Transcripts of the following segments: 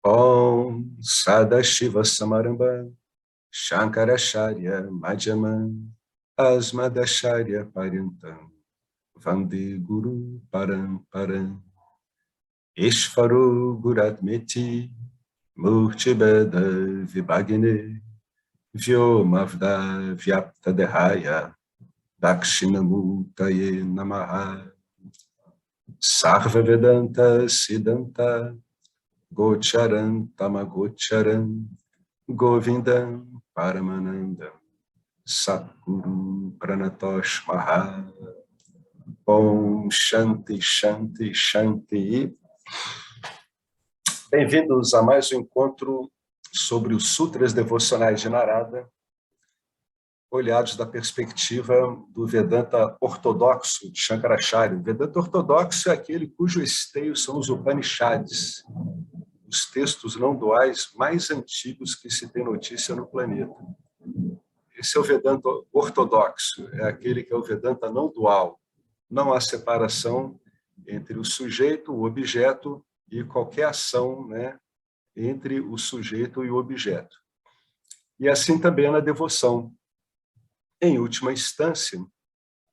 Om Sadashiva Samarambha Shankaracharya Madhyamam Asmadacharya Paryantam Vande Guru Paramparam Ishvaro Guratmeti Murtibeda Vibhagne Vyomavda Vyaptadehaya Dakshinamurtaye Namaha Sarva Vedanta Siddhanta Gocharan Tamagocharan Govindam Paramanandam Satguru Pranatosh Maha. Om Shanti Shanti Shanti. Bem-vindos a mais um encontro sobre os Sutras Devocionais de Narada, olhados da perspectiva do Vedanta ortodoxo de Shankaracharya. O Vedanta ortodoxo é aquele cujo esteio são os Upanishads, os textos não duais mais antigos que se tem notícia no planeta. Esse é o Vedanta ortodoxo, é aquele que é o Vedanta não dual. Não há separação entre o sujeito, o objeto e qualquer ação, né, entre o sujeito e o objeto. E assim também é na devoção. Em última instância,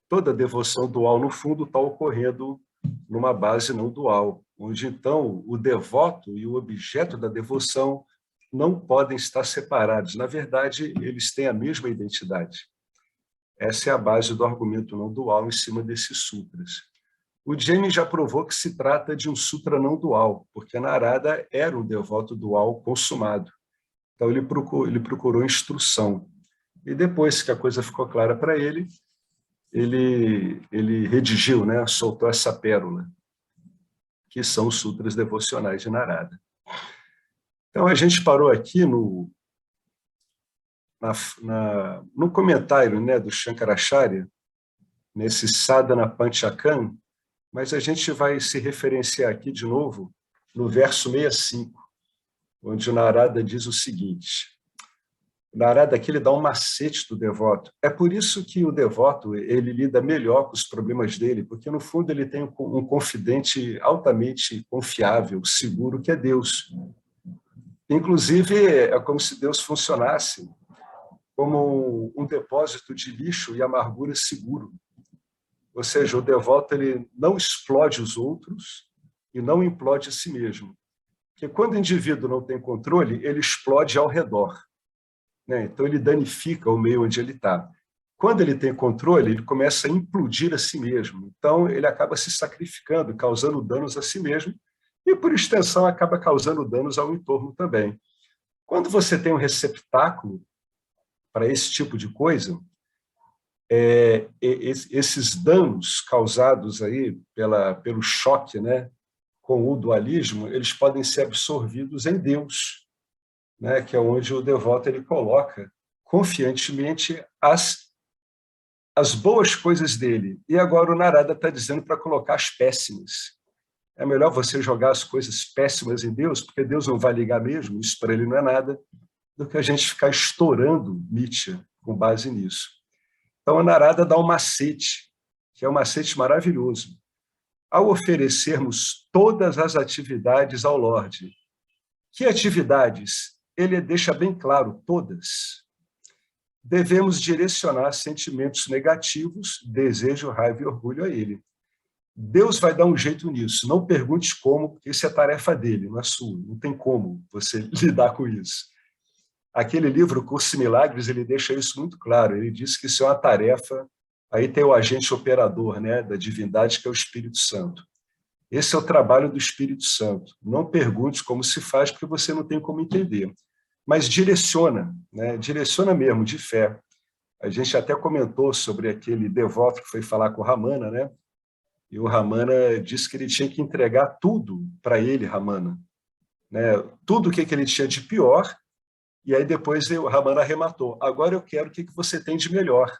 toda devoção dual, no fundo, está ocorrendo numa base não dual, onde, então, o devoto e o objeto da devoção não podem estar separados. Na verdade, eles têm a mesma identidade. Essa é a base do argumento não dual em cima desses sutras. O Jaime já provou que se trata de um sutra não dual, porque Narada era um devoto dual consumado. Então, ele procurou instrução. E depois que a coisa ficou clara para ele, ele redigiu, né, soltou essa pérola, que são os sutras devocionais de Narada. Então, a gente parou aqui no comentário, né, do Shankaracharya, nesse Sadhana Panchakam, mas a gente vai se referenciar aqui de novo no verso 65, onde o Narada diz o seguinte: Narada aqui ele dá um macete do devoto. É por isso que o devoto ele lida melhor com os problemas dele, porque no fundo ele tem um confidente altamente confiável, seguro, que é Deus. Inclusive, é como se Deus funcionasse como um depósito de lixo e amargura seguro. Ou seja, o devoto ele não explode os outros e não implode a si mesmo. Porque quando o indivíduo não tem controle, ele explode ao redor, né? Então, ele danifica o meio onde ele está. Quando ele tem controle, ele começa a implodir a si mesmo. Então, ele acaba se sacrificando, causando danos a si mesmo e, por extensão, acaba causando danos ao entorno também. Quando você tem um receptáculo para esse tipo de coisa, esses danos causados aí pelo choque, né, com o dualismo, eles podem ser absorvidos em Deus, né, que é onde o devoto ele coloca confiantemente as boas coisas dele. E agora o Narada está dizendo para colocar as péssimas. É melhor você jogar as coisas péssimas em Deus, porque Deus não vai ligar mesmo, isso para ele não é nada, do que a gente ficar estourando Nietzsche com base nisso. Então, a Narada dá um macete, que é um macete maravilhoso. Ao oferecermos todas as atividades ao Lorde, que atividades? Ele deixa bem claro, todas. Devemos direcionar sentimentos negativos, desejo, raiva e orgulho a ele. Deus vai dar um jeito nisso. Não pergunte como, porque isso é tarefa dele, não é sua. Não tem como você lidar com isso. Aquele livro, Curso em Milagres, ele deixa isso muito claro. Ele diz que isso é uma tarefa, aí tem o agente operador, né, da divindade, que é o Espírito Santo. Esse é o trabalho do Espírito Santo. Não pergunte como se faz, porque você não tem como entender. Mas direciona, né, direciona mesmo, de fé. A gente até comentou sobre aquele devoto que foi falar com o Ramana, né? E o Ramana disse que ele tinha que entregar tudo para ele, Ramana, né? Tudo o que ele tinha de pior. E aí depois o Ramana arrematou. Agora eu quero o que você tem de melhor.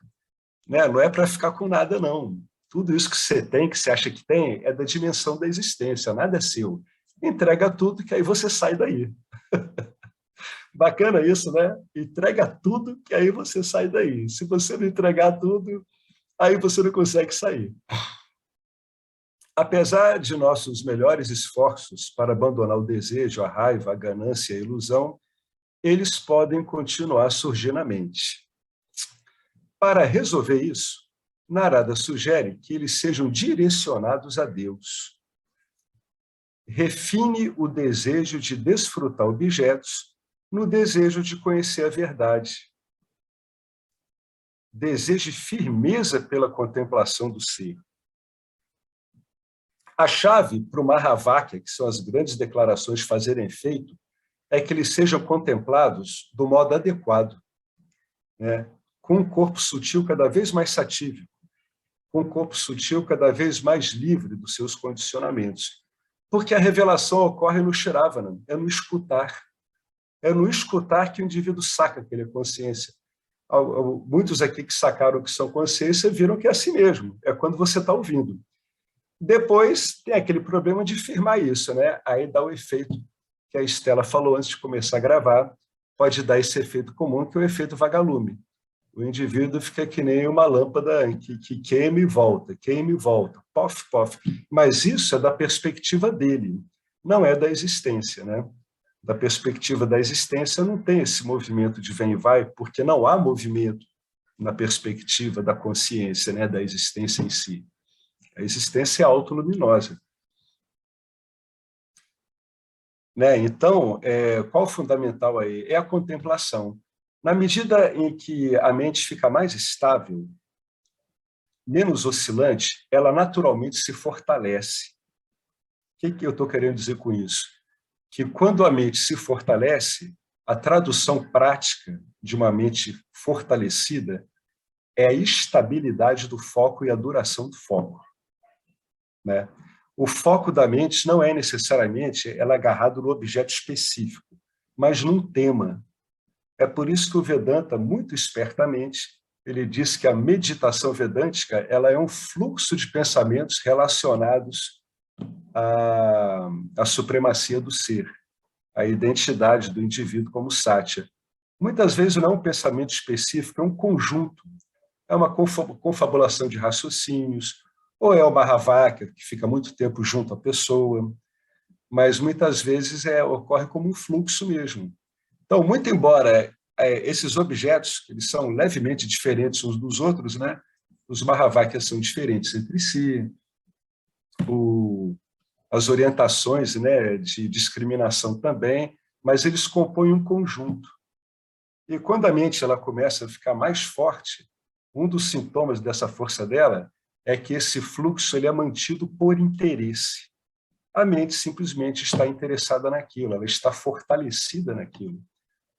Né? Não é para ficar com nada, não. Tudo isso que você tem, que você acha que tem, é da dimensão da existência, nada é seu. Entrega tudo, que aí você sai daí. Bacana isso, né? Entrega tudo, que aí você sai daí. Se você não entregar tudo, aí você não consegue sair. Apesar de nossos melhores esforços para abandonar o desejo, a raiva, a ganância e a ilusão, eles podem continuar a surgir na mente. Para resolver isso, Narada sugere que eles sejam direcionados a Deus. Refine o desejo de desfrutar objetos no desejo de conhecer a verdade. Deseje firmeza pela contemplação do ser. A chave para o Mahavakya, que são as grandes declarações fazerem efeito, é que eles sejam contemplados do modo adequado, né? Com um corpo sutil cada vez mais satívico, com um corpo sutil cada vez mais livre dos seus condicionamentos. Porque a revelação ocorre no Shravana, é no escutar. É no escutar que o indivíduo saca que ele é consciência. Muitos aqui que sacaram que são consciência viram que é assim mesmo, é quando você está ouvindo. Depois tem aquele problema de firmar isso, né? Aí dá o efeito que a Estela falou antes de começar a gravar, pode dar esse efeito comum, que é o efeito vagalume. O indivíduo fica que nem uma lâmpada que queima e volta, pof, pof. Mas isso é da perspectiva dele, não é da existência, né? Da perspectiva da existência não tem esse movimento de vem e vai, porque não há movimento na perspectiva da consciência, né? Da existência em si. A existência é autoluminosa. Né? Então, qual o fundamental aí? É a contemplação. Na medida em que a mente fica mais estável, menos oscilante, ela naturalmente se fortalece. O que eu estou querendo dizer com isso? Que quando a mente se fortalece, a tradução prática de uma mente fortalecida é a estabilidade do foco e a duração do foco. Né? O foco da mente não é necessariamente ela agarrado no objeto específico, mas num tema. É por isso que o Vedanta, muito espertamente, ele diz que a meditação vedântica ela é um fluxo de pensamentos relacionados à supremacia do ser, à identidade do indivíduo como Satya. Muitas vezes não é um pensamento específico, é um conjunto, é uma confabulação de raciocínios, ou é o Mahavakya, que fica muito tempo junto à pessoa, mas muitas vezes ocorre como um fluxo mesmo. Então, muito embora esses objetos eles são levemente diferentes uns dos outros, né? Os Mahavakyas são diferentes entre si, as orientações, né, de discriminação também, mas eles compõem um conjunto. E quando a mente ela começa a ficar mais forte, um dos sintomas dessa força dela é que esse fluxo ele é mantido por interesse. A mente simplesmente está interessada naquilo, ela está fortalecida naquilo.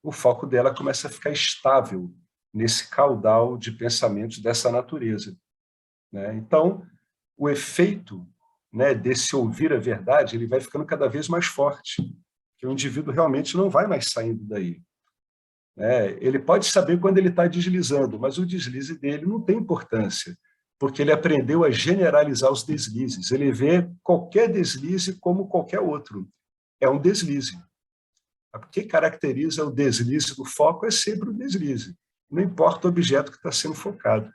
O foco dela começa a ficar estável nesse caudal de pensamentos dessa natureza. Né? Então, o efeito, né, desse ouvir a verdade, ele vai ficando cada vez mais forte, que o indivíduo realmente não vai mais saindo daí. Ele pode saber quando ele está deslizando, mas o deslize dele não tem importância, porque ele aprendeu a generalizar os deslizes. Ele vê qualquer deslize como qualquer outro. É um deslize. O que caracteriza o deslize do foco é sempre o deslize. Não importa o objeto que está sendo focado.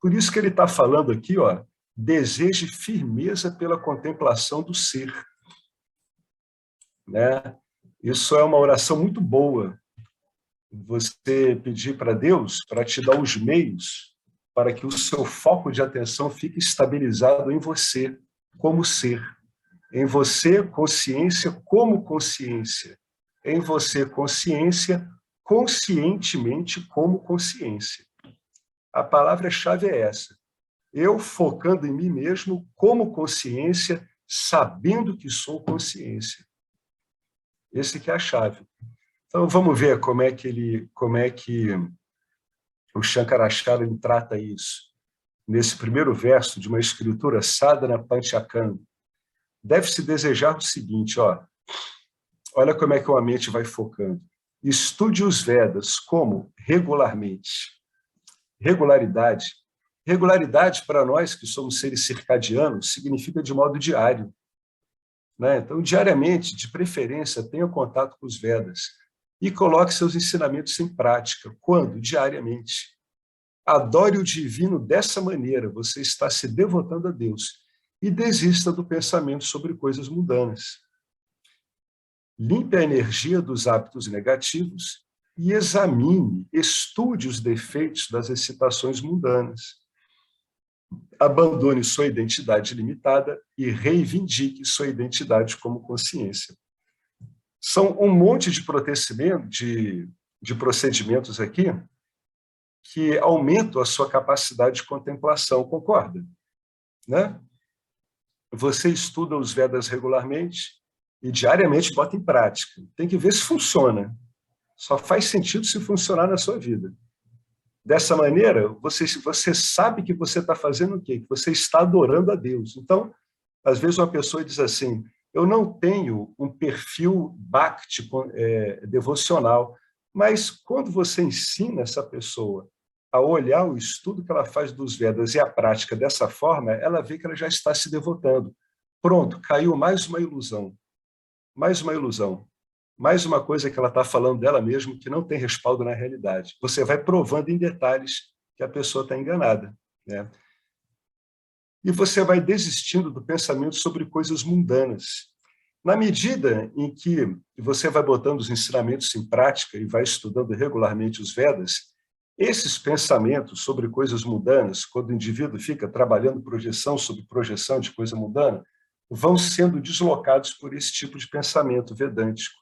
Por isso que ele está falando aqui, ó, deseje firmeza pela contemplação do ser. Né? Isso é uma oração muito boa. Você pedir para Deus para te dar os meios para que o seu foco de atenção fique estabilizado em você, como ser. Em você, consciência como consciência. Em você, consciência, conscientemente como consciência. A palavra-chave é essa. Eu focando em mim mesmo como consciência, sabendo que sou consciência. Esse que é a chave. Então, vamos ver como é que o Shankaracharya ele trata isso. Nesse primeiro verso de uma escritura Sadhana Panchakam, deve-se desejar o seguinte, ó, olha como é que a mente vai focando. Estude os Vedas como regularmente. Regularidade. Regularidade para nós que somos seres circadianos significa de modo diário. Né? Então, diariamente, de preferência, tenha contato com os Vedas e coloque seus ensinamentos em prática. Quando? Diariamente. Adore o divino dessa maneira, você está se devotando a Deus. e desista do pensamento sobre coisas mundanas. Limpe a energia dos hábitos negativos e examine, estude os defeitos das excitações mundanas. Abandone sua identidade limitada e reivindique sua identidade como consciência. São um monte de procedimentos aqui que aumentam a sua capacidade de contemplação, concorda? Né? Você estuda os Vedas regularmente e diariamente bota em prática. Tem que ver se funciona. Só faz sentido se funcionar na sua vida. Dessa maneira, você sabe que você está fazendo o quê? Que você está adorando a Deus. Então, às vezes uma pessoa diz assim, eu não tenho um perfil bhakti devocional, mas quando você ensina essa pessoa a olhar o estudo que ela faz dos Vedas e a prática dessa forma, ela vê que ela já está se devotando. Pronto, caiu mais uma ilusão. Mais uma ilusão. Mais uma coisa que ela está falando dela mesma que não tem respaldo na realidade. Você vai provando em detalhes que a pessoa está enganada, né? E você vai desistindo do pensamento sobre coisas mundanas. Na medida em que você vai botando os ensinamentos em prática e vai estudando regularmente os Vedas, esses pensamentos sobre coisas mundanas, quando o indivíduo fica trabalhando projeção sobre projeção de coisa mundana, vão sendo deslocados por esse tipo de pensamento vedântico.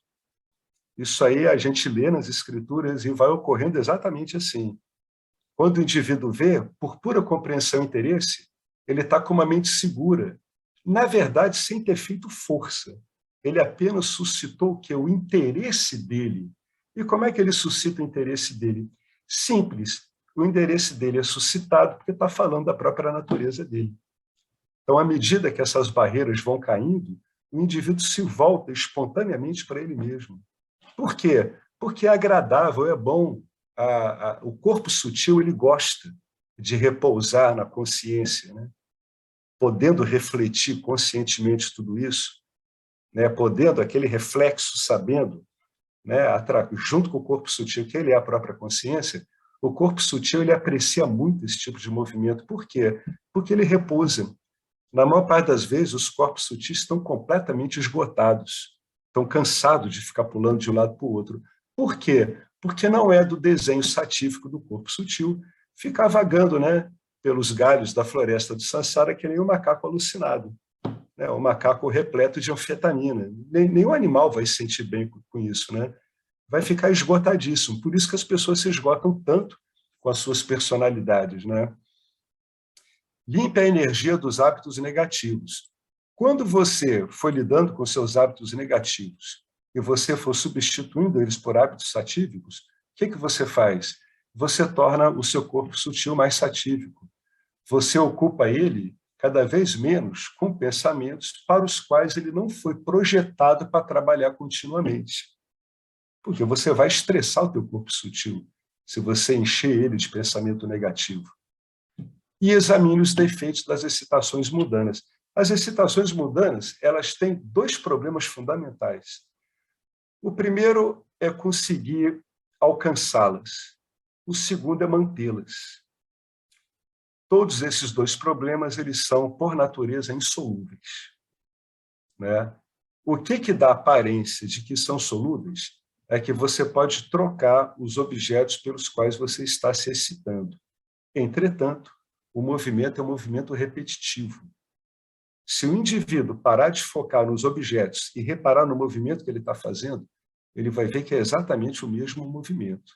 Isso aí a gente lê nas escrituras e vai ocorrendo exatamente assim. Quando o indivíduo vê, por pura compreensão e interesse, ele está com uma mente segura, na verdade, sem ter feito força. Ele apenas suscitou o que? O interesse dele. E como é que ele suscita o interesse dele? Simples. O interesse dele é suscitado porque está falando da própria natureza dele. Então, à medida que essas barreiras vão caindo, o indivíduo se volta espontaneamente para ele mesmo. Por quê? Porque é agradável, é bom. O corpo sutil ele gosta de repousar na consciência, né? Podendo refletir conscientemente tudo isso, né? Podendo aquele reflexo, sabendo, né? Junto com o corpo sutil, que ele é a própria consciência, o corpo sutil ele aprecia muito esse tipo de movimento. Por quê? Porque ele repousa. Na maior parte das vezes, os corpos sutis estão completamente esgotados, estão cansados de ficar pulando de um lado para o outro. Por quê? Porque não é do desenho satífico do corpo sutil ficar vagando, né, pelos galhos da floresta do Sansara que nem um macaco alucinado, né, um macaco repleto de anfetamina. Nenhum animal vai se sentir bem com isso, né? Vai ficar esgotadíssimo. Por isso que as pessoas se esgotam tanto com as suas personalidades, né? Limpe a energia dos hábitos negativos. Quando você for lidando com seus hábitos negativos e você for substituindo eles por hábitos satívicos, o que você faz? Você torna o seu corpo sutil mais satívico. Você ocupa ele cada vez menos com pensamentos para os quais ele não foi projetado para trabalhar continuamente. Porque você vai estressar o teu corpo sutil se você encher ele de pensamento negativo. E examine os defeitos das excitações mundanas. As excitações mundanas, elas têm dois problemas fundamentais. O primeiro é conseguir alcançá-las. O segundo é mantê-las. Todos esses dois problemas, eles são, por natureza, insolúveis, né? O que dá a aparência de que são solúveis é que você pode trocar os objetos pelos quais você está se excitando. Entretanto, o movimento é um movimento repetitivo. Se o indivíduo parar de focar nos objetos e reparar no movimento que ele está fazendo, ele vai ver que é exatamente o mesmo movimento.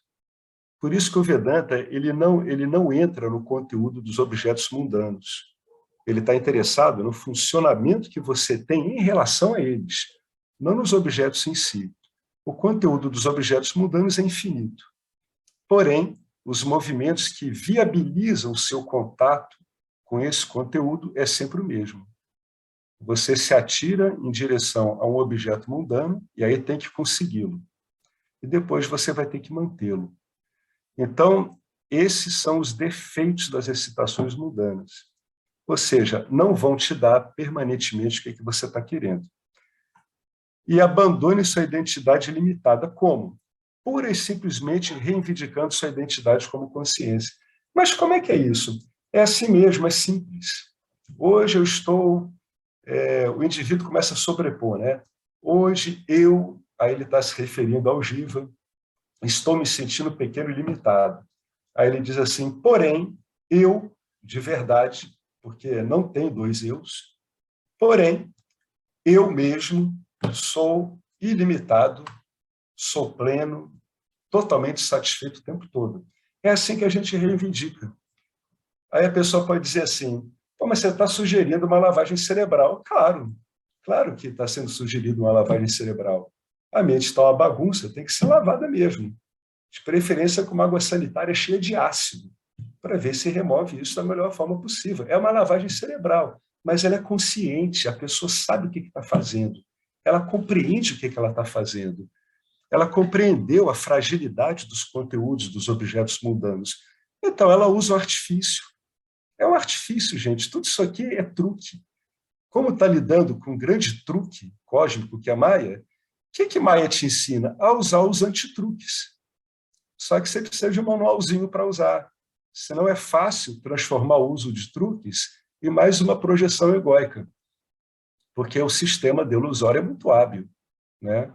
Por isso que o Vedanta ele não entra no conteúdo dos objetos mundanos. Ele está interessado no funcionamento que você tem em relação a eles, não nos objetos em si. O conteúdo dos objetos mundanos é infinito. Porém, os movimentos que viabilizam o seu contato com esse conteúdo é sempre o mesmo. Você se atira em direção a um objeto mundano e aí tem que consegui-lo. E depois você vai ter que mantê-lo. Então, esses são os defeitos das excitações mundanas. Ou seja, não vão te dar permanentemente o que você está querendo. E abandone sua identidade limitada. Como? Pura e simplesmente reivindicando sua identidade como consciência. Mas como é que é isso? É assim mesmo, é simples. Hoje eu estou... o indivíduo começa a sobrepor, né? Hoje aí ele está se referindo ao Jiva, estou me sentindo pequeno e limitado. Aí ele diz assim, porém, eu, de verdade, porque não tem dois eus, porém, eu mesmo sou ilimitado, sou pleno, totalmente satisfeito o tempo todo. É assim que a gente reivindica. Aí a pessoa pode dizer assim, pô, mas você está sugerindo uma lavagem cerebral. Claro, claro que está sendo sugerida uma lavagem cerebral. A mente está uma bagunça, tem que ser lavada mesmo. De preferência com uma água sanitária cheia de ácido, para ver se remove isso da melhor forma possível. É uma lavagem cerebral, mas ela é consciente, a pessoa sabe o que está fazendo, ela compreende o que ela está fazendo, ela compreendeu a fragilidade dos conteúdos dos objetos mundanos. Então, ela usa o artifício. É um artifício, gente. Tudo isso aqui é truque. Como está lidando com um grande truque cósmico que é a Maia, o que Maia te ensina? A usar os antitruques. Só que você precisa de um manualzinho para usar. Senão é fácil transformar o uso de truques em mais uma projeção egóica, porque o sistema delusório é muito hábil, né?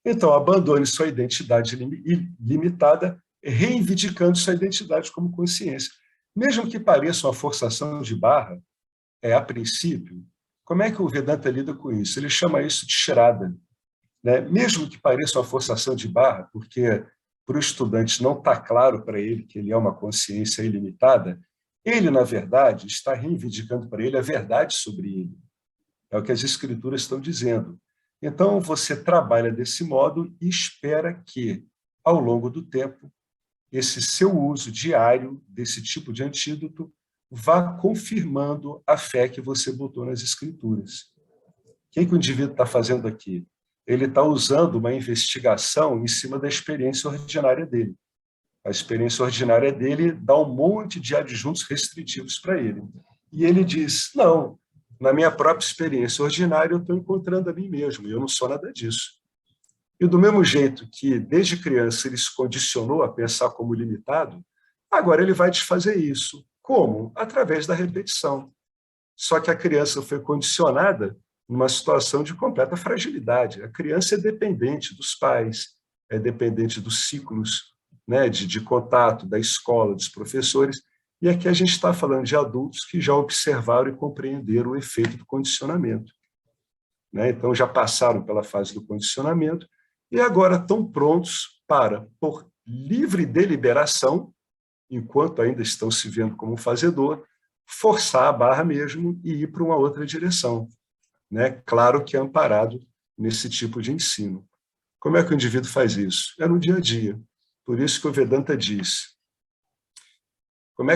Então, abandone sua identidade limitada, reivindicando sua identidade como consciência. Mesmo que pareça uma forçação de barra, a princípio, como é que o Vedanta lida com isso? Ele chama isso de Shraddha, né? Mesmo que pareça uma forçação de barra, porque para o estudante não está claro para ele que ele é uma consciência ilimitada, ele, na verdade, está reivindicando para ele a verdade sobre ele. É o que as escrituras estão dizendo. Então, você trabalha desse modo e espera que, ao longo do tempo, esse seu uso diário desse tipo de antídoto vá confirmando a fé que você botou nas escrituras. O que o indivíduo está fazendo aqui? Ele está usando uma investigação em cima da experiência ordinária dele. A experiência ordinária dele dá um monte de adjuntos restritivos para ele. E ele diz, não, na minha própria experiência ordinária eu estou encontrando a mim mesmo, e eu não sou nada disso. E do mesmo jeito que, desde criança, ele se condicionou a pensar como limitado, agora ele vai desfazer isso. Como? Através da repetição. Só que a criança foi condicionada numa situação de completa fragilidade. A criança é dependente dos pais, é dependente dos ciclos, né, de contato, da escola, dos professores. E aqui a gente está falando de adultos que já observaram e compreenderam o efeito do condicionamento, né? Então, já passaram pela fase do condicionamento e agora estão prontos para, por livre deliberação, enquanto ainda estão se vendo como um fazedor, forçar a barra mesmo e ir para uma outra direção, né? Claro que é amparado nesse tipo de ensino. Como é que o indivíduo faz isso? É no dia a dia. Por isso que o Vedanta diz, como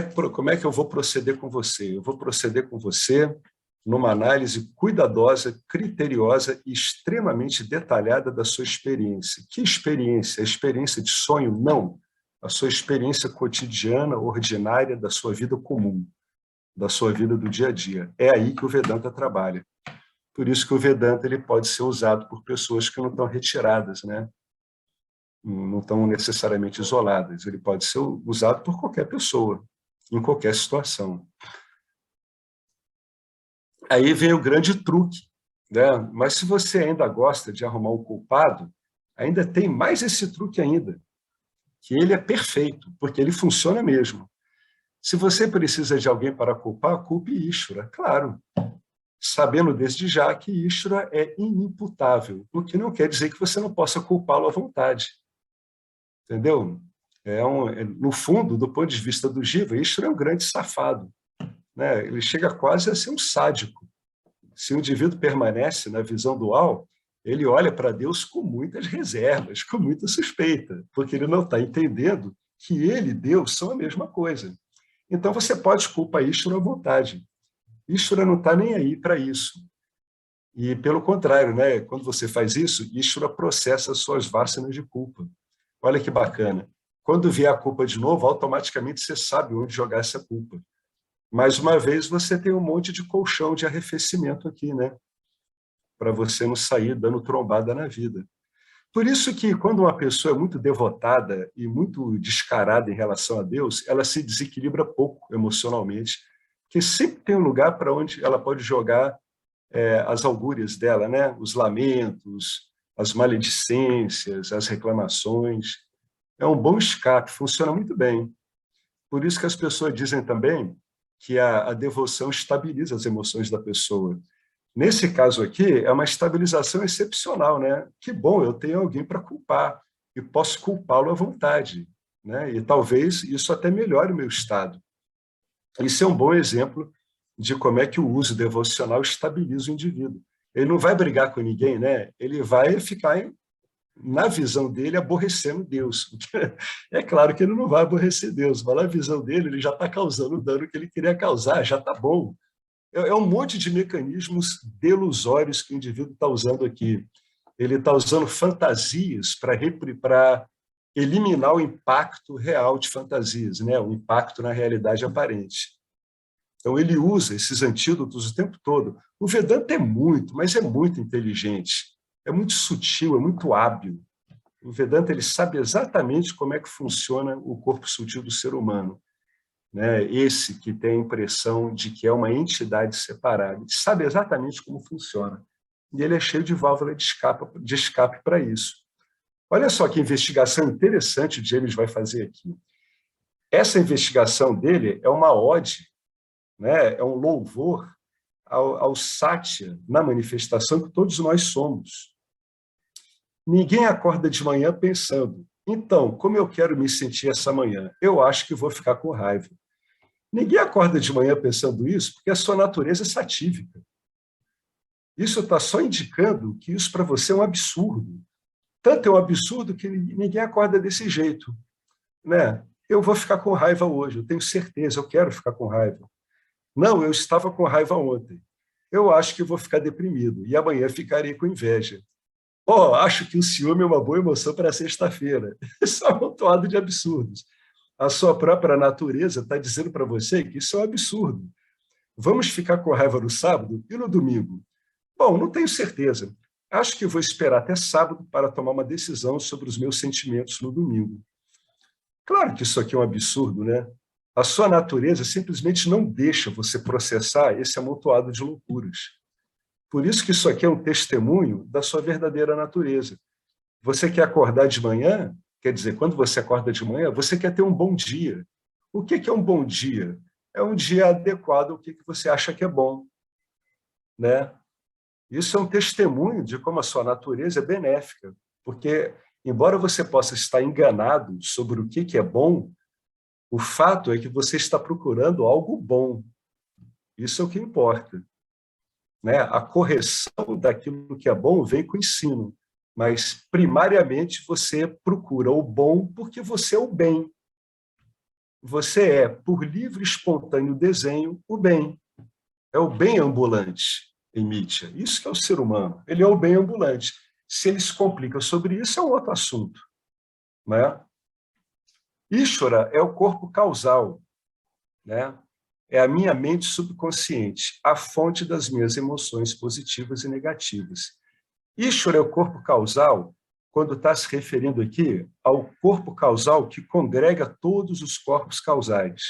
é que eu vou proceder com você? Eu vou proceder com você numa análise cuidadosa, criteriosa e extremamente detalhada da sua experiência. Que experiência? A experiência de sonho? Não. A sua experiência cotidiana, ordinária, da sua vida comum, da sua vida do dia a dia. É aí que o Vedanta trabalha. Por isso que o Vedanta ele pode ser usado por pessoas que não estão retiradas, né? Não estão necessariamente isoladas. Ele pode ser usado por qualquer pessoa, em qualquer situação. Aí vem o grande truque, né? Mas se você ainda gosta de arrumar um culpado, ainda tem mais esse truque ainda, que ele é perfeito, porque ele funciona mesmo. Se você precisa de alguém para culpar, culpe Ishvara, claro, sabendo desde já que Ishvara é inimputável, o que não quer dizer que você não possa culpá-lo à vontade. Entendeu? No fundo, do ponto de vista do Jiva, Ishvara é um grande safado, né? Ele chega quase a ser um sádico. Se o indivíduo permanece na visão dual, ele olha para Deus com muitas reservas, com muita suspeita, porque ele não está entendendo que ele e Deus são a mesma coisa. Então você pode culpar Ishvara à vontade. Ishvara não está nem aí para isso. E, pelo contrário, né, quando você faz isso, Ishvara processa suas vássanas de culpa. Olha que bacana. Quando vier a culpa de novo, automaticamente você sabe onde jogar essa culpa. Mais uma vez, você tem um monte de colchão de arrefecimento aqui, né? Para você não sair dando trombada na vida. Por isso que, quando uma pessoa é muito devotada e muito descarada em relação a Deus, ela se desequilibra pouco emocionalmente, que sempre tem um lugar para onde ela pode jogar as augúrias dela, né? Os lamentos, as maledicências, as reclamações. É um bom escape, funciona muito bem. Por isso que as pessoas dizem também que a devoção estabiliza as emoções da pessoa. Nesse caso aqui, é uma estabilização excepcional, né? Que bom, eu tenho alguém para culpar e posso culpá-lo à vontade, né? E talvez isso até melhore o meu estado. Isso é um bom exemplo de como é que o uso devocional estabiliza o indivíduo. Ele não vai brigar com ninguém, né? Ele vai ficar, na visão dele, aborrecendo Deus. É claro que ele não vai aborrecer Deus, mas na visão dele, ele já está causando o dano que ele queria causar, já está bom. É um monte de mecanismos delusórios que o indivíduo está usando aqui. Ele está usando fantasias para eliminar o impacto real de fantasias, né? O impacto na realidade aparente. Então, ele usa esses antídotos o tempo todo. O Vedanta é muito, mas é muito inteligente, é muito sutil, é muito hábil. O Vedanta ele sabe exatamente como é que funciona o corpo sutil do ser humano, né? Esse que tem a impressão de que é uma entidade separada. Ele sabe exatamente como funciona. E ele é cheio de válvula de escape para isso. Olha só que investigação interessante o James vai fazer aqui. Essa investigação dele é uma ode, né? É um louvor ao Satya na manifestação que todos nós somos. Ninguém acorda de manhã pensando, então, como eu quero me sentir essa manhã? Eu acho que vou ficar com raiva. Ninguém acorda de manhã pensando isso porque a sua natureza é satívica. Isso está só indicando que isso para você é um absurdo. Tanto é um absurdo que ninguém acorda desse jeito, né? Eu vou ficar com raiva hoje, eu tenho certeza, eu quero ficar com raiva. Não, eu estava com raiva ontem. Eu acho que vou ficar deprimido e amanhã ficarei com inveja. Oh, acho que o ciúme é uma boa emoção para sexta-feira. Isso é um amontoado de absurdos. A sua própria natureza está dizendo para você que isso é um absurdo. Vamos ficar com raiva no sábado e no domingo? Bom, não tenho certeza. Acho que vou esperar até sábado para tomar uma decisão sobre os meus sentimentos no domingo. Claro que isso aqui é um absurdo, né? A sua natureza simplesmente não deixa você processar esse amontoado de loucuras. Por isso que isso aqui é um testemunho da sua verdadeira natureza. Você quer acordar de manhã? Quer dizer, quando você acorda de manhã, você quer ter um bom dia. O que é um bom dia? É um dia adequado ao que você acha que é bom, né? Isso é um testemunho de como a sua natureza é benéfica, porque, embora você possa estar enganado sobre o que é bom, o fato é que você está procurando algo bom. Isso é o que importa, né? A correção daquilo que é bom vem com o ensino, mas, primariamente, você procura o bom porque você é o bem. Você é, por livre e espontâneo desenho, o bem. É o bem ambulante em Nietzsche. Isso que é o ser humano. Ele é o bem ambulante. Se ele se complica sobre isso, é um outro assunto, né? Ishvara é o corpo causal, né? É a minha mente subconsciente, a fonte das minhas emoções positivas e negativas. Ishvara é o corpo causal quando está se referindo aqui ao corpo causal que congrega todos os corpos causais.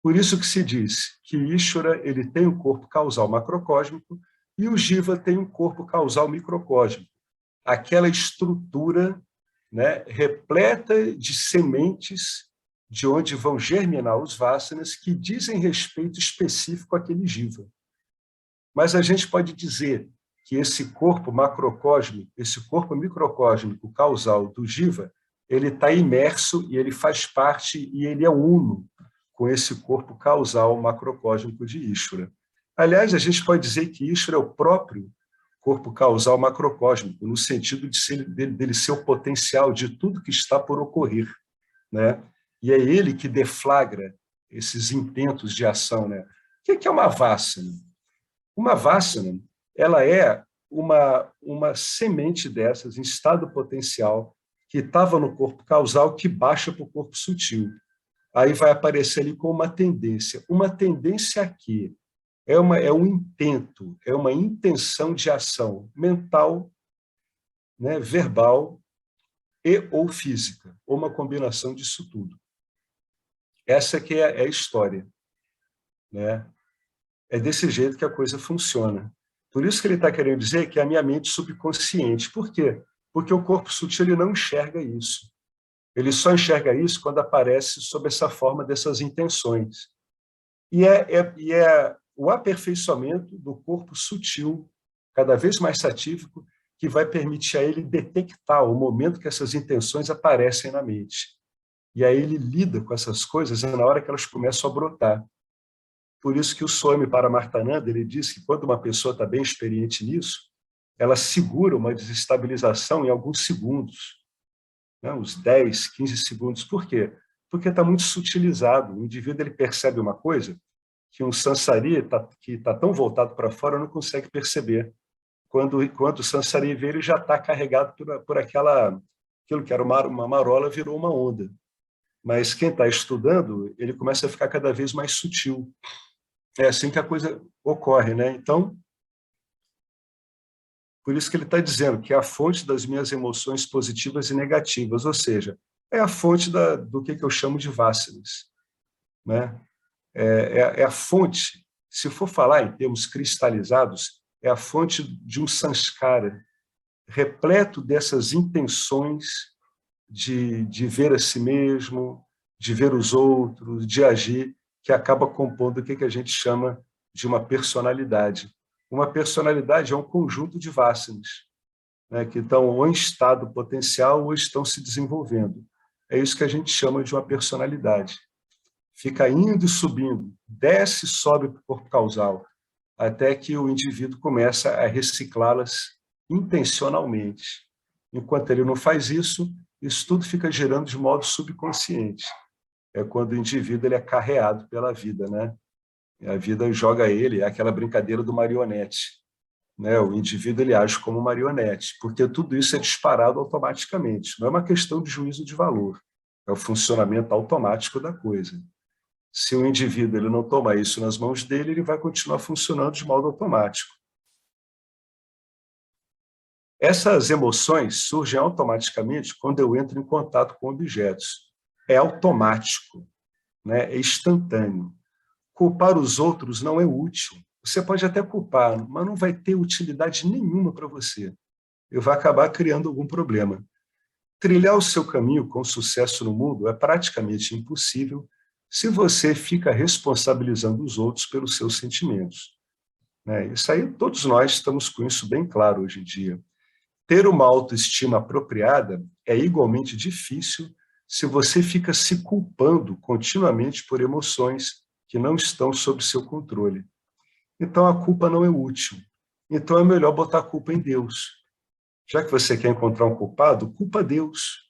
Por isso que se diz que Ishvara ele tem um corpo causal macrocósmico e o Jiva tem um corpo causal microcósmico. Aquela estrutura, né, repleta de sementes de onde vão germinar os vasanas que dizem respeito específico àquele Jiva. Mas a gente pode dizer que esse corpo macrocósmico, esse corpo microcósmico causal do Jiva, ele está imerso e ele faz parte e ele é uno com esse corpo causal macrocósmico de Ishvara. Aliás, a gente pode dizer que Ishvara é o próprio corpo causal macrocósmico, no sentido dele ser o potencial de tudo que está por ocorrer, né? E é ele que deflagra esses intentos de ação, né? O que é uma vassana? Uma vassana, ela é uma semente dessas em estado potencial que estava no corpo causal que baixa para o corpo sutil. Aí vai aparecer ali com uma tendência. Uma tendência aqui é um intento, é uma intenção de ação mental, né, verbal e ou física, ou uma combinação disso tudo. Essa que é a história, né? É desse jeito que a coisa funciona. Por isso que ele está querendo dizer que é a minha mente subconsciente. Por quê? Porque o corpo sutil ele não enxerga isso. Ele só enxerga isso quando aparece sob essa forma dessas intenções. E é o aperfeiçoamento do corpo sutil, cada vez mais satívico, que vai permitir a ele detectar o momento que essas intenções aparecem na mente. E aí ele lida com essas coisas na hora que elas começam a brotar. Por isso que o Swami Paramarthananda, ele diz que quando uma pessoa está bem experiente nisso, ela segura uma desestabilização em alguns segundos, né? Uns 10, 15 segundos. Por quê? Porque está muito sutilizado. O indivíduo ele percebe uma coisa que um sansari que está tão voltado para fora não consegue perceber. Quando o sansari vê, ele já está carregado por aquilo que era uma marola, virou uma onda. Mas quem está estudando, ele começa a ficar cada vez mais sutil. É assim que a coisa ocorre, né? Então, por isso que ele está dizendo que é a fonte das minhas emoções positivas e negativas, ou seja, é a fonte do que eu chamo de vássanas, né? É a fonte, se for falar em termos cristalizados, é a fonte de um sanskara repleto dessas intenções de ver a si mesmo, de ver os outros, de agir, que acaba compondo o que a gente chama de uma personalidade. Uma personalidade é um conjunto de vássanas, né, que estão ou em estado potencial ou estão se desenvolvendo. É isso que a gente chama de uma personalidade. Fica indo e subindo, desce e sobe para o corpo causal, até que o indivíduo começa a reciclá-las intencionalmente. Enquanto ele não faz isso, isso tudo fica girando de modo subconsciente. É quando o indivíduo ele é carreado pela vida, né? A vida joga ele, é aquela brincadeira do marionete, né? O indivíduo ele age como marionete, porque tudo isso é disparado automaticamente. Não é uma questão de juízo de valor, é o funcionamento automático da coisa. Se o indivíduo ele não toma isso nas mãos dele, ele vai continuar funcionando de modo automático. Essas emoções surgem automaticamente quando eu entro em contato com objetos. É automático, né? É instantâneo. Culpar os outros não é útil. Você pode até culpar, mas não vai ter utilidade nenhuma para você. E vai acabar criando algum problema. Trilhar o seu caminho com sucesso no mundo é praticamente impossível se você fica responsabilizando os outros pelos seus sentimentos, né? Isso aí, todos nós estamos com isso bem claro hoje em dia. Ter uma autoestima apropriada é igualmente difícil se você fica se culpando continuamente por emoções que não estão sob seu controle. Então, a culpa não é útil. Então, é melhor botar a culpa em Deus. Já que você quer encontrar um culpado, culpa Deus,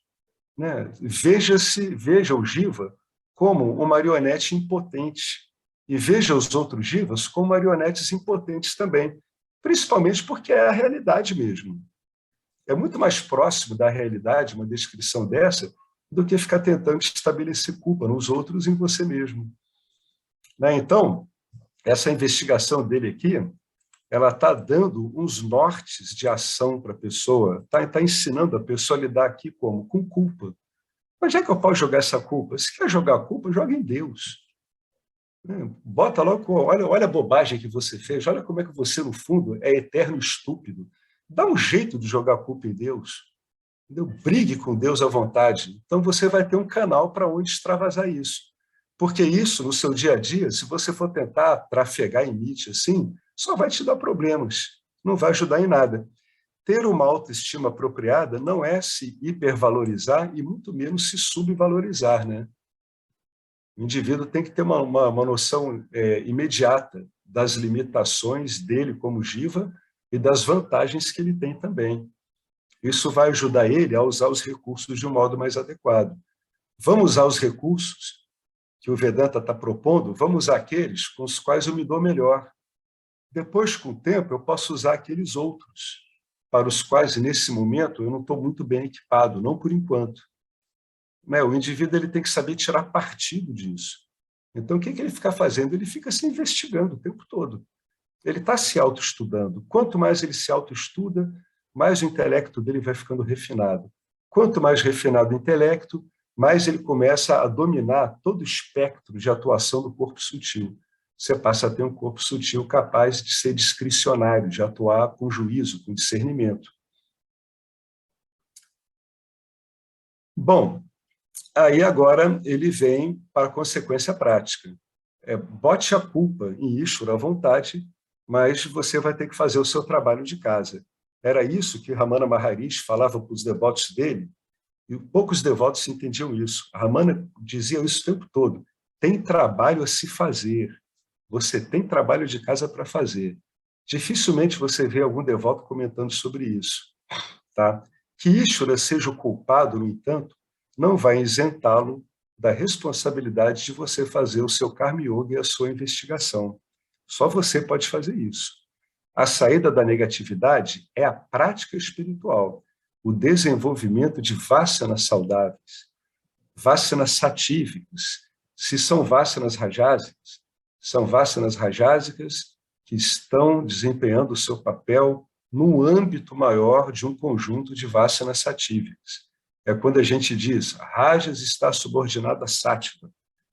né? Veja o Jiva como uma marionete impotente e veja os outros Jivas como marionetes impotentes também, principalmente porque é a realidade mesmo. É muito mais próximo da realidade uma descrição dessa do que ficar tentando estabelecer culpa nos outros e em você mesmo, né? Então, essa investigação dele aqui, ela está dando uns nortes de ação para a pessoa, está ensinando a pessoa a lidar aqui como? Com culpa. Onde é que eu posso jogar essa culpa? Se quer jogar a culpa, joga em Deus. Bota logo, olha a bobagem que você fez, olha como é que você, no fundo, é eterno estúpido. Dá um jeito de jogar a culpa em Deus. Entendeu? Brigue com Deus à vontade. Então você vai ter um canal para onde extravasar isso. Porque isso, no seu dia a dia, se você for tentar trafegar em Nietzsche assim, só vai te dar problemas, não vai ajudar em nada. Ter uma autoestima apropriada não é se hipervalorizar e muito menos se subvalorizar, né? O indivíduo tem que ter uma noção imediata das limitações dele como jiva e das vantagens que ele tem também. Isso vai ajudar ele a usar os recursos de um modo mais adequado. Vamos usar os recursos que o Vedanta está propondo, vamos usar aqueles com os quais eu me dou melhor. Depois, com o tempo, eu posso usar aqueles outros, para os quais, nesse momento, eu não estou muito bem equipado, não por enquanto. Né? O indivíduo ele tem que saber tirar partido disso. Então, o que ele fica fazendo? Ele fica se investigando o tempo todo. Ele está se autoestudando. Quanto mais ele se autoestuda, mais o intelecto dele vai ficando refinado. Quanto mais refinado o intelecto, mais ele começa a dominar todo o espectro de atuação do corpo sutil. você passa a ter um corpo sutil capaz de ser discricionário, de atuar com juízo, com discernimento. Bom, aí agora ele vem para a consequência prática. Bote a culpa em Ishvara à vontade, mas você vai ter que fazer o seu trabalho de casa. Era isso que Ramana Maharishi falava para os devotos dele, e poucos devotos entendiam isso. A Ramana dizia isso o tempo todo. Tem trabalho a se fazer. Você tem trabalho de casa para fazer. Dificilmente você vê algum devoto comentando sobre isso. Tá? Que Ishvara seja o culpado, no entanto, não vai isentá-lo da responsabilidade de você fazer o seu Karma Yoga e a sua investigação. Só você pode fazer isso. A saída da negatividade é a prática espiritual, o desenvolvimento de vasanas saudáveis, vasanas satívicas. Se são vasanas rajásicas, são vasanas rajásicas que estão desempenhando o seu papel no âmbito maior de um conjunto de vasanas satívicas. É quando a gente diz, Rajas está subordinado a Sattva.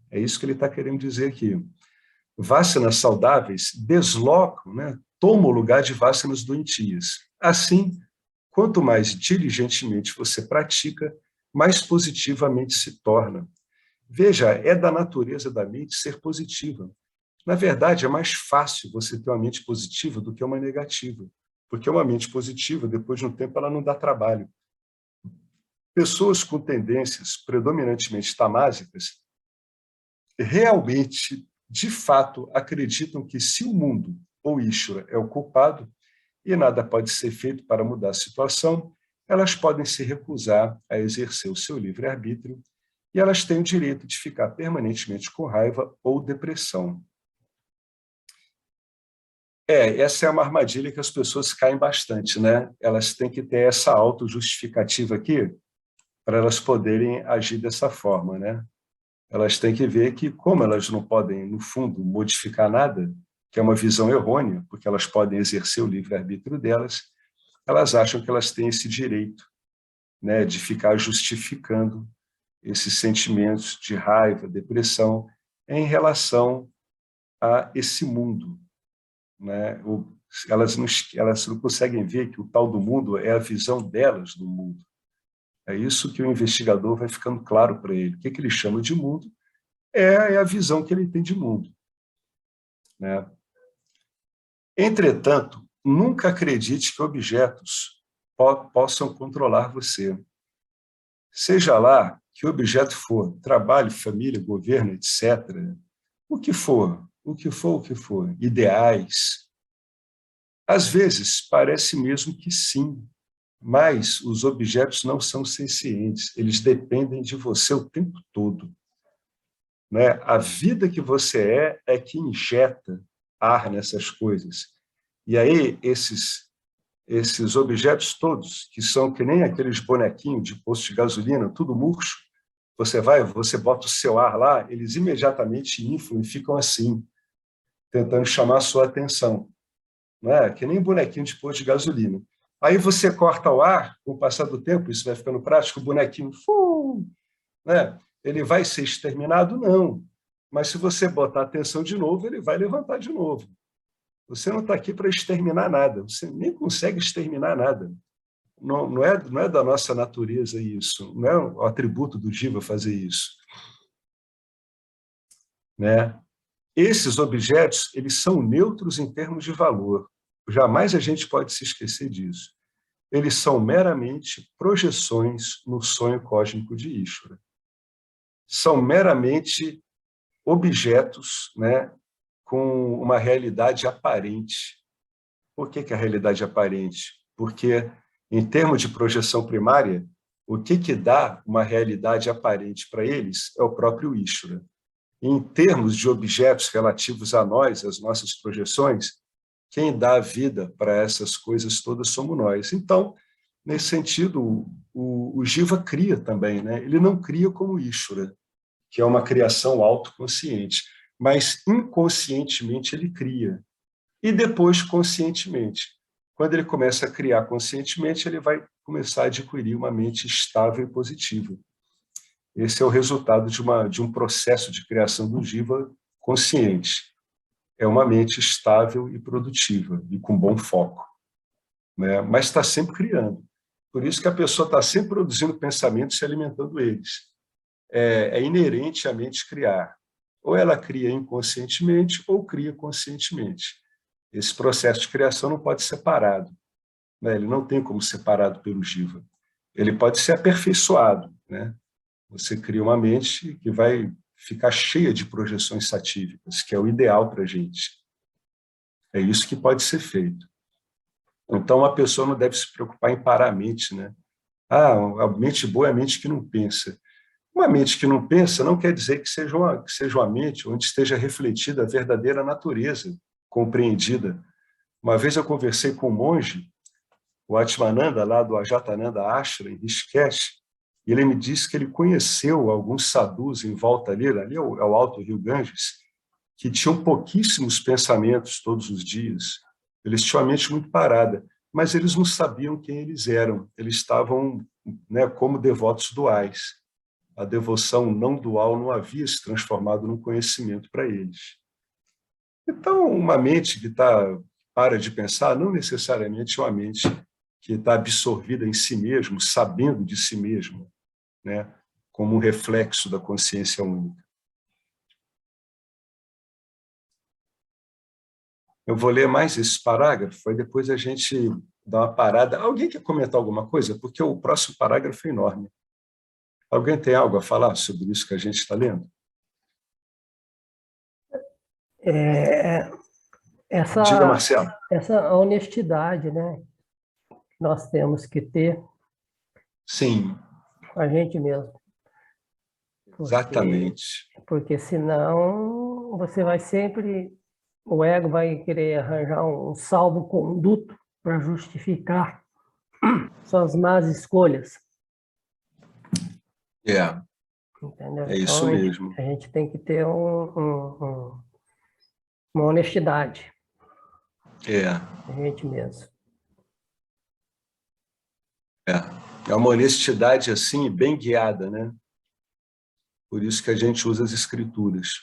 É isso que ele está querendo dizer aqui. Vasanas saudáveis deslocam, tomam o lugar de vasanas doentias. Assim, quanto mais diligentemente você pratica, mais positivamente se torna. Veja, é da natureza da mente ser positiva. Na verdade, é mais fácil você ter uma mente positiva do que uma negativa, porque uma mente positiva, depois de um tempo, ela não dá trabalho. Pessoas com tendências predominantemente tamásicas realmente, de fato, acreditam que se o mundo ou Ishvara é o culpado e nada pode ser feito para mudar a situação, elas podem se recusar a exercer o seu livre-arbítrio e elas têm o direito de ficar permanentemente com raiva ou depressão. Essa é uma armadilha que as pessoas caem bastante, né? Elas têm que ter essa autojustificativa aqui para elas poderem agir dessa forma, né? Elas têm que ver que, como elas não podem, no fundo, modificar nada, que é uma visão errônea, porque elas podem exercer o livre-arbítrio delas, elas acham que elas têm esse direito, né, de ficar justificando esses sentimentos de raiva, depressão, em relação a esse mundo, né? Elas não conseguem ver que o tal do mundo é a visão delas do mundo. É isso que o investigador vai ficando claro para ele. O que ele chama de mundo é a visão que ele tem de mundo, né? Entretanto, nunca acredite que objetos possam controlar você. Seja lá que objeto for, trabalho, família, governo, etc., o que for, ideais. Às vezes, parece mesmo que sim, mas os objetos não são sencientes, eles dependem de você o tempo todo, né? A vida que você é que injeta ar nessas coisas. E aí, esses objetos todos, que são que nem aqueles bonequinhos de posto de gasolina, tudo murcho, você bota o seu ar lá, eles imediatamente inflam e ficam assim, tentando chamar a sua atenção. Não é? Que nem bonequinho de posto de gasolina. Aí você corta o ar, com o passar do tempo, isso vai ficando prático, o bonequinho, né? Ele vai ser exterminado? Não. Mas se você botar atenção de novo, ele vai levantar de novo. Você não está aqui para exterminar nada, você nem consegue exterminar nada. Não é da nossa natureza isso, não é o atributo do Jiva fazer isso, né? Esses objetos, eles são neutros em termos de valor. Jamais a gente pode se esquecer disso. Eles são meramente projeções no sonho cósmico de Ishvara. São meramente objetos, né, com uma realidade aparente. Por que a realidade é aparente? Porque, em termos de projeção primária, o que dá uma realidade aparente para eles é o próprio Ishvara. Em termos de objetos relativos a nós, as nossas projeções, quem dá a vida para essas coisas todas somos nós. Então, nesse sentido, o Jiva cria também, né? Ele não cria como Ishvara, que é uma criação autoconsciente, mas inconscientemente ele cria. E depois, conscientemente. Quando ele começa a criar conscientemente, ele vai começar a adquirir uma mente estável e positiva. Esse é o resultado de um processo de criação do Jiva consciente. é uma mente estável e produtiva, e com bom foco, né? Mas está sempre criando. Por isso que a pessoa está sempre produzindo pensamentos e se alimentando eles. É inerente à mente criar. Ou ela cria inconscientemente, ou cria conscientemente. Esse processo de criação não pode ser parado, né? Ele não tem como ser parado pelo jiva. Ele pode ser aperfeiçoado, né? Você cria uma mente que vai ficar cheia de projeções satívicas, que é o ideal para a gente. É isso que pode ser feito. Então, a pessoa não deve se preocupar em parar a mente, né? Ah, a mente boa é a mente que não pensa. Uma mente que não pensa não quer dizer que seja uma mente onde esteja refletida a verdadeira natureza, compreendida. Uma vez eu conversei com um monge, o Atmananda, lá do Ajatananda Ashram, em Rishikesh, e ele me disse que ele conheceu alguns sadhus em volta ali é o Alto Rio Ganges, que tinham pouquíssimos pensamentos todos os dias. Eles tinham a mente muito parada, mas eles não sabiam quem eles eram. Eles estavam, né, como devotos duais. A devoção não dual não havia se transformado num conhecimento para eles. Então, uma mente que para de pensar não necessariamente é uma mente que está absorvida em si mesmo, sabendo de si mesmo, né, como um reflexo da consciência única. Eu vou ler mais esse parágrafo, aí depois a gente dá uma parada. Alguém quer comentar alguma coisa? Porque o próximo parágrafo é enorme. Alguém tem algo a falar sobre isso que a gente está lendo? É, Diga, Marcelo. essa honestidade, né, que nós temos que ter Sim, com a gente mesmo. exatamente. Porque senão você vai sempre, o ego vai querer arranjar um salvo-conduto para justificar suas más escolhas, entendeu? É Então isso mesmo. a gente tem que ter uma honestidade com a gente mesmo. É uma honestidade assim, bem guiada, né? Por isso que a gente usa as escrituras.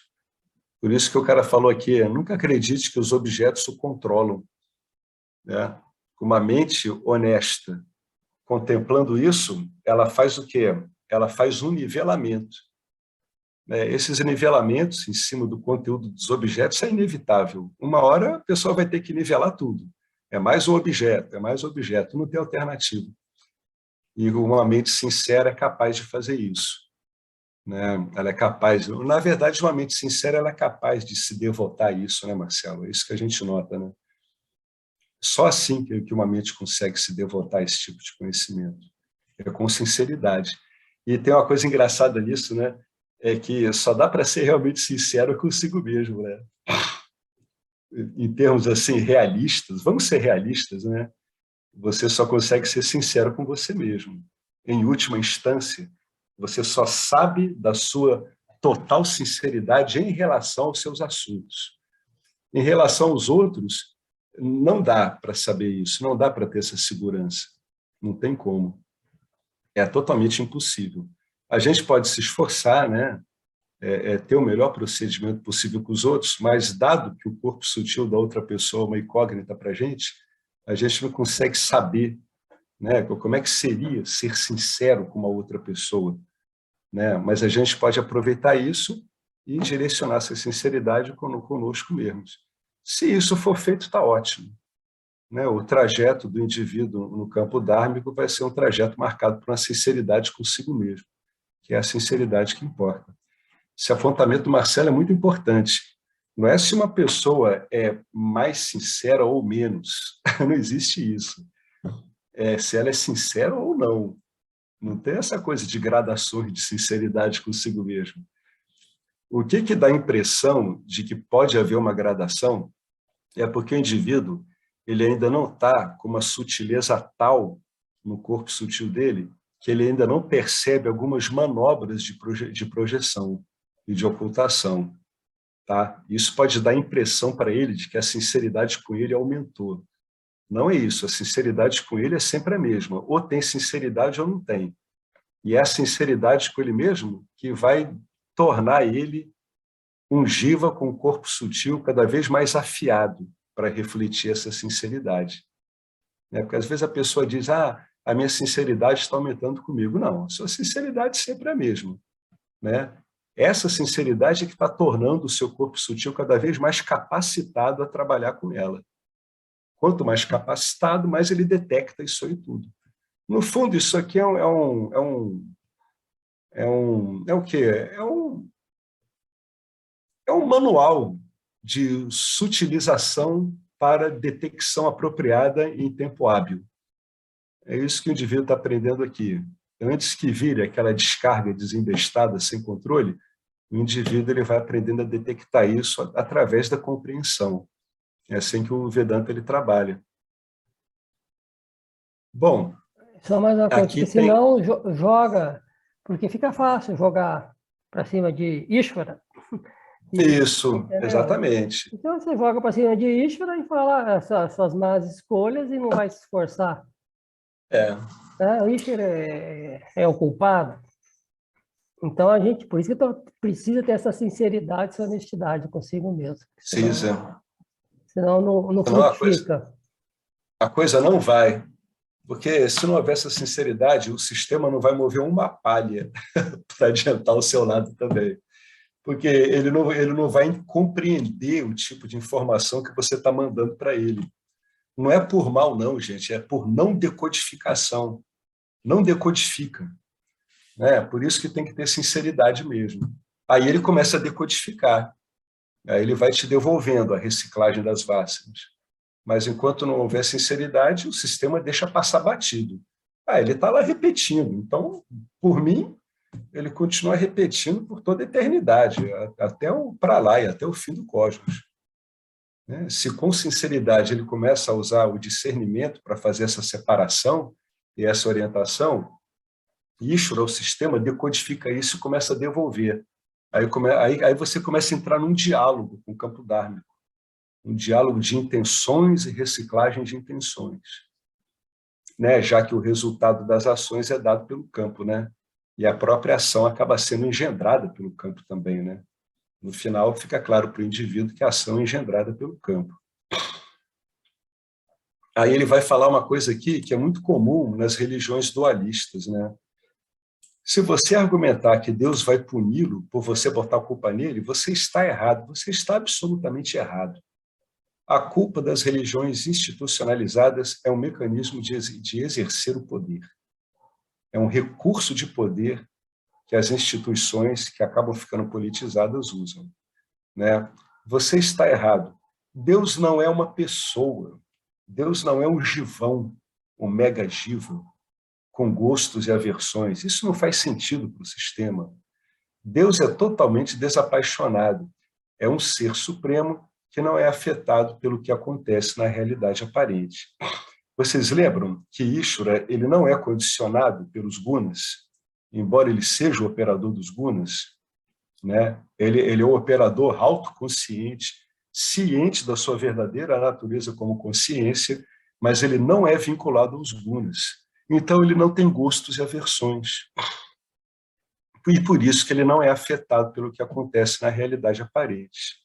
Por isso que o cara falou aqui, nunca acredite que os objetos o controlam, né? Uma mente honesta, contemplando isso, ela faz o quê? Ela faz um nivelamento, né? Esses nivelamentos em cima do conteúdo dos objetos é inevitável. Uma hora a pessoa vai ter que nivelar tudo. É mais um objeto, não tem alternativa. E uma mente sincera é capaz de fazer isso, né? Ela é capaz, na verdade, uma mente sincera ela é capaz de se devotar a isso, né, Marcelo? É isso que a gente nota, né? Só assim que uma mente consegue se devotar a esse tipo de conhecimento, é com sinceridade. E tem uma coisa engraçada nisso, né? É que só dá para ser realmente sincero consigo mesmo, né? Em termos assim realistas, vamos ser realistas, né? Você só consegue ser sincero com você mesmo. Em última instância, você só sabe da sua total sinceridade em relação aos seus assuntos. Em relação aos outros, não dá para saber isso, não dá para ter essa segurança. Não tem como. É totalmente impossível. A gente pode se esforçar, né? Ter o melhor procedimento possível com os outros, mas dado que o corpo sutil da outra pessoa é uma incógnita para a gente não consegue saber, né, como é que seria ser sincero com uma outra pessoa, né? Mas a gente pode aproveitar isso e direcionar essa sinceridade conosco mesmos. Se isso for feito, está ótimo, né? O trajeto do indivíduo no campo dármico vai ser um trajeto marcado por uma sinceridade consigo mesmo, que é a sinceridade que importa. Esse apontamento do Marcelo é muito importante. Não é se uma pessoa é mais sincera ou menos. Não existe isso. É se ela é sincera ou não. Não tem essa coisa de gradações de sinceridade consigo mesmo. O que dá a impressão de que pode haver uma gradação é porque o indivíduo ele ainda não está com uma sutileza tal no corpo sutil dele que ele ainda não percebe algumas manobras de projeção e de ocultação. Tá? Isso pode dar a impressão para ele de que a sinceridade com ele aumentou. Não é isso, a sinceridade com ele é sempre a mesma. Ou tem sinceridade ou não tem. E é a sinceridade com ele mesmo que vai tornar ele um jiva com um corpo sutil cada vez mais afiado para refletir essa sinceridade. Porque às vezes a pessoa diz, a minha sinceridade está aumentando comigo. Não, a sua sinceridade sempre é a mesma. Essa sinceridade é que está tornando o seu corpo sutil cada vez mais capacitado a trabalhar com ela. Quanto mais capacitado, mais ele detecta isso aí tudo. No fundo, isso aqui é o quê? É um manual de sutilização para detecção apropriada em tempo hábil. É isso que o indivíduo está aprendendo aqui. Antes que vire aquela descarga desembestada, sem controle, o indivíduo ele vai aprendendo a detectar isso através da compreensão. É assim que o Vedanta ele trabalha. Bom, só mais uma coisa, aqui porque tem... senão joga, porque fica fácil jogar para cima de Ishvara. Isso, Entendeu? Exatamente. Então você joga para cima de Ishvara e fala suas más escolhas e não vai se esforçar. O Ishvara é o culpado. Então a gente, por isso que precisa ter essa sinceridade, essa honestidade consigo mesmo. Senão não frutifica. A coisa não vai. Porque se não houver essa sinceridade, o sistema não vai mover uma palha para adiantar o seu lado também. Porque ele não vai compreender o tipo de informação que você está mandando para ele. Não é por mal, não, gente, é por não decodificação. Não decodifica. Por isso que tem que ter sinceridade mesmo. Aí ele começa a decodificar. Aí ele vai te devolvendo a reciclagem das vássanas. Mas enquanto não houver sinceridade, o sistema deixa passar batido. Ele está lá repetindo. Então, por mim, ele continua repetindo por toda a eternidade, até o para lá e até o fim do cosmos. Se com sinceridade ele começa a usar o discernimento para fazer essa separação e essa orientação, Ishvara, o sistema, decodifica isso e começa a devolver. Aí você começa a entrar num diálogo com o campo dármico, um diálogo de intenções e reciclagem de intenções, já que o resultado das ações é dado pelo campo, e a própria ação acaba sendo engendrada pelo campo também. No final, fica claro para o indivíduo que a ação é engendrada pelo campo. Aí ele vai falar uma coisa aqui que é muito comum nas religiões dualistas. Se você argumentar que Deus vai puni-lo por você botar a culpa nele, você está errado, você está absolutamente errado. A culpa das religiões institucionalizadas é um mecanismo de exercer o poder. É um recurso de poder que as instituições que acabam ficando politizadas usam. Você está errado. Deus não é uma pessoa. Deus não é um givão, um mega jiva, com gostos e aversões. Isso não faz sentido para o sistema. Deus é totalmente desapaixonado. É um ser supremo que não é afetado pelo que acontece na realidade aparente. Vocês lembram que Ishvara ele não é condicionado pelos gunas, embora ele seja o operador dos gunas, ele é o operador autoconsciente, ciente da sua verdadeira natureza como consciência, mas ele não é vinculado aos gunas. Então ele não tem gostos e aversões. E por isso que ele não é afetado pelo que acontece na realidade aparente.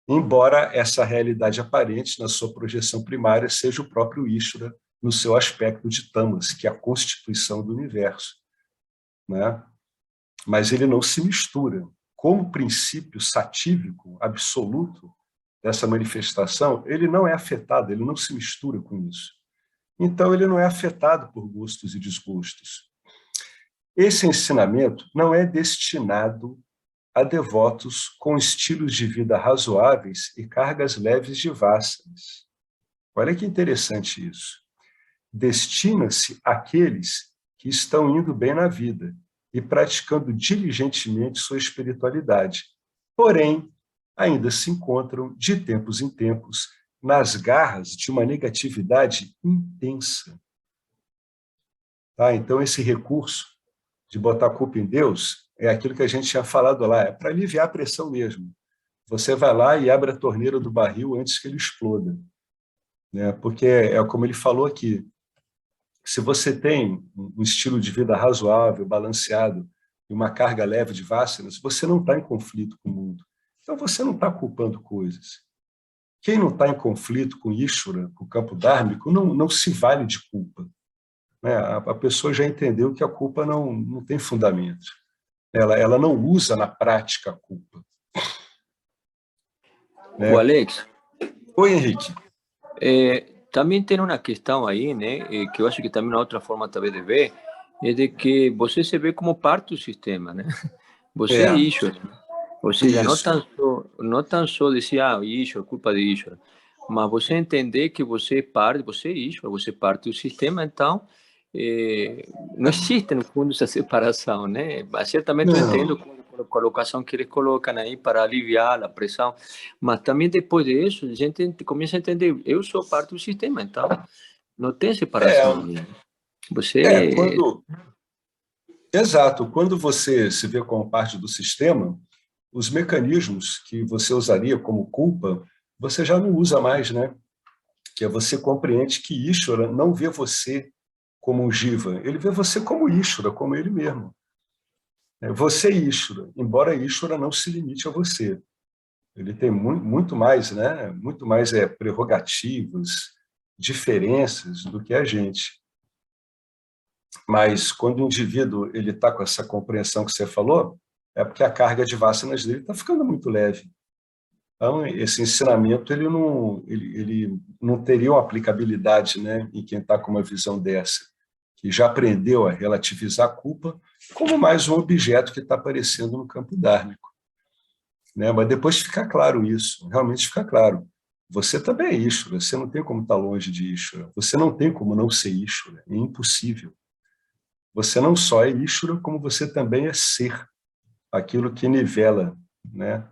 Embora essa realidade aparente, na sua projeção primária, seja o próprio Ishvara no seu aspecto de Tamas, que é a constituição do universo. Mas ele não se mistura. Como princípio satívico, absoluto, dessa manifestação, ele não é afetado, ele não se mistura com isso. Então, ele não é afetado por gostos e desgostos. Esse ensinamento não é destinado a devotos com estilos de vida razoáveis e cargas leves de vássanas. Olha que interessante isso. Destina-se àqueles que estão indo bem na vida e praticando diligentemente sua espiritualidade, porém, ainda se encontram, de tempos em tempos, nas garras de uma negatividade intensa. Então, esse recurso de botar a culpa em Deus é aquilo que a gente tinha falado lá, é para aliviar a pressão mesmo. Você vai lá e abre a torneira do barril antes que ele exploda. Porque é como ele falou aqui, se você tem um estilo de vida razoável, balanceado, e uma carga leve de vássanas, você não está em conflito com o mundo. Então, você não está culpando coisas. Quem não está em conflito com Ishvara, com o campo dármico, não se vale de culpa. Né? A pessoa já entendeu que a culpa não tem fundamento. Ela não usa na prática a culpa. Né? O Alex. Oi, Henrique. Também tem uma questão aí, né, que eu acho que também uma outra forma talvez de ver, é de que você se vê como parte do sistema, né? Você é Ishvara. Ou seja, não tão só dizer, Ishvara, culpa de Ishvara, mas você entender que você é parte, você é Ishvara, você é parte do sistema, então não existe no fundo essa separação, né? Certamente eu entendo a colocação que eles colocam aí para aliviar a pressão, mas também depois disso a gente começa a entender, eu sou parte do sistema, então não tem separação. Você Exato. Quando você se vê como parte do sistema, os mecanismos que você usaria como culpa, você já não usa mais, né? Que é você compreende que Ishvara não vê você como um Jiva, ele vê você como Ishvara, como ele mesmo. Você é Ishvara, embora Ishvara não se limite a você. Ele tem muito mais, né? Muito mais prerrogativas, diferenças do que a gente. Mas quando o indivíduo está com essa compreensão que você falou, é porque a carga de vasanas dele está ficando muito leve. Então, esse ensinamento ele não teria uma aplicabilidade, né, em quem está com uma visão dessa, que já aprendeu a relativizar a culpa como mais um objeto que está aparecendo no campo dármico. Né? Mas depois fica claro isso, realmente fica claro. Você também é Ishvara, você não tem como estar longe de Ishvara, você não tem como não ser Ishvara, é impossível. Você não só é Ishvara, como você também é ser, aquilo que nivela, né?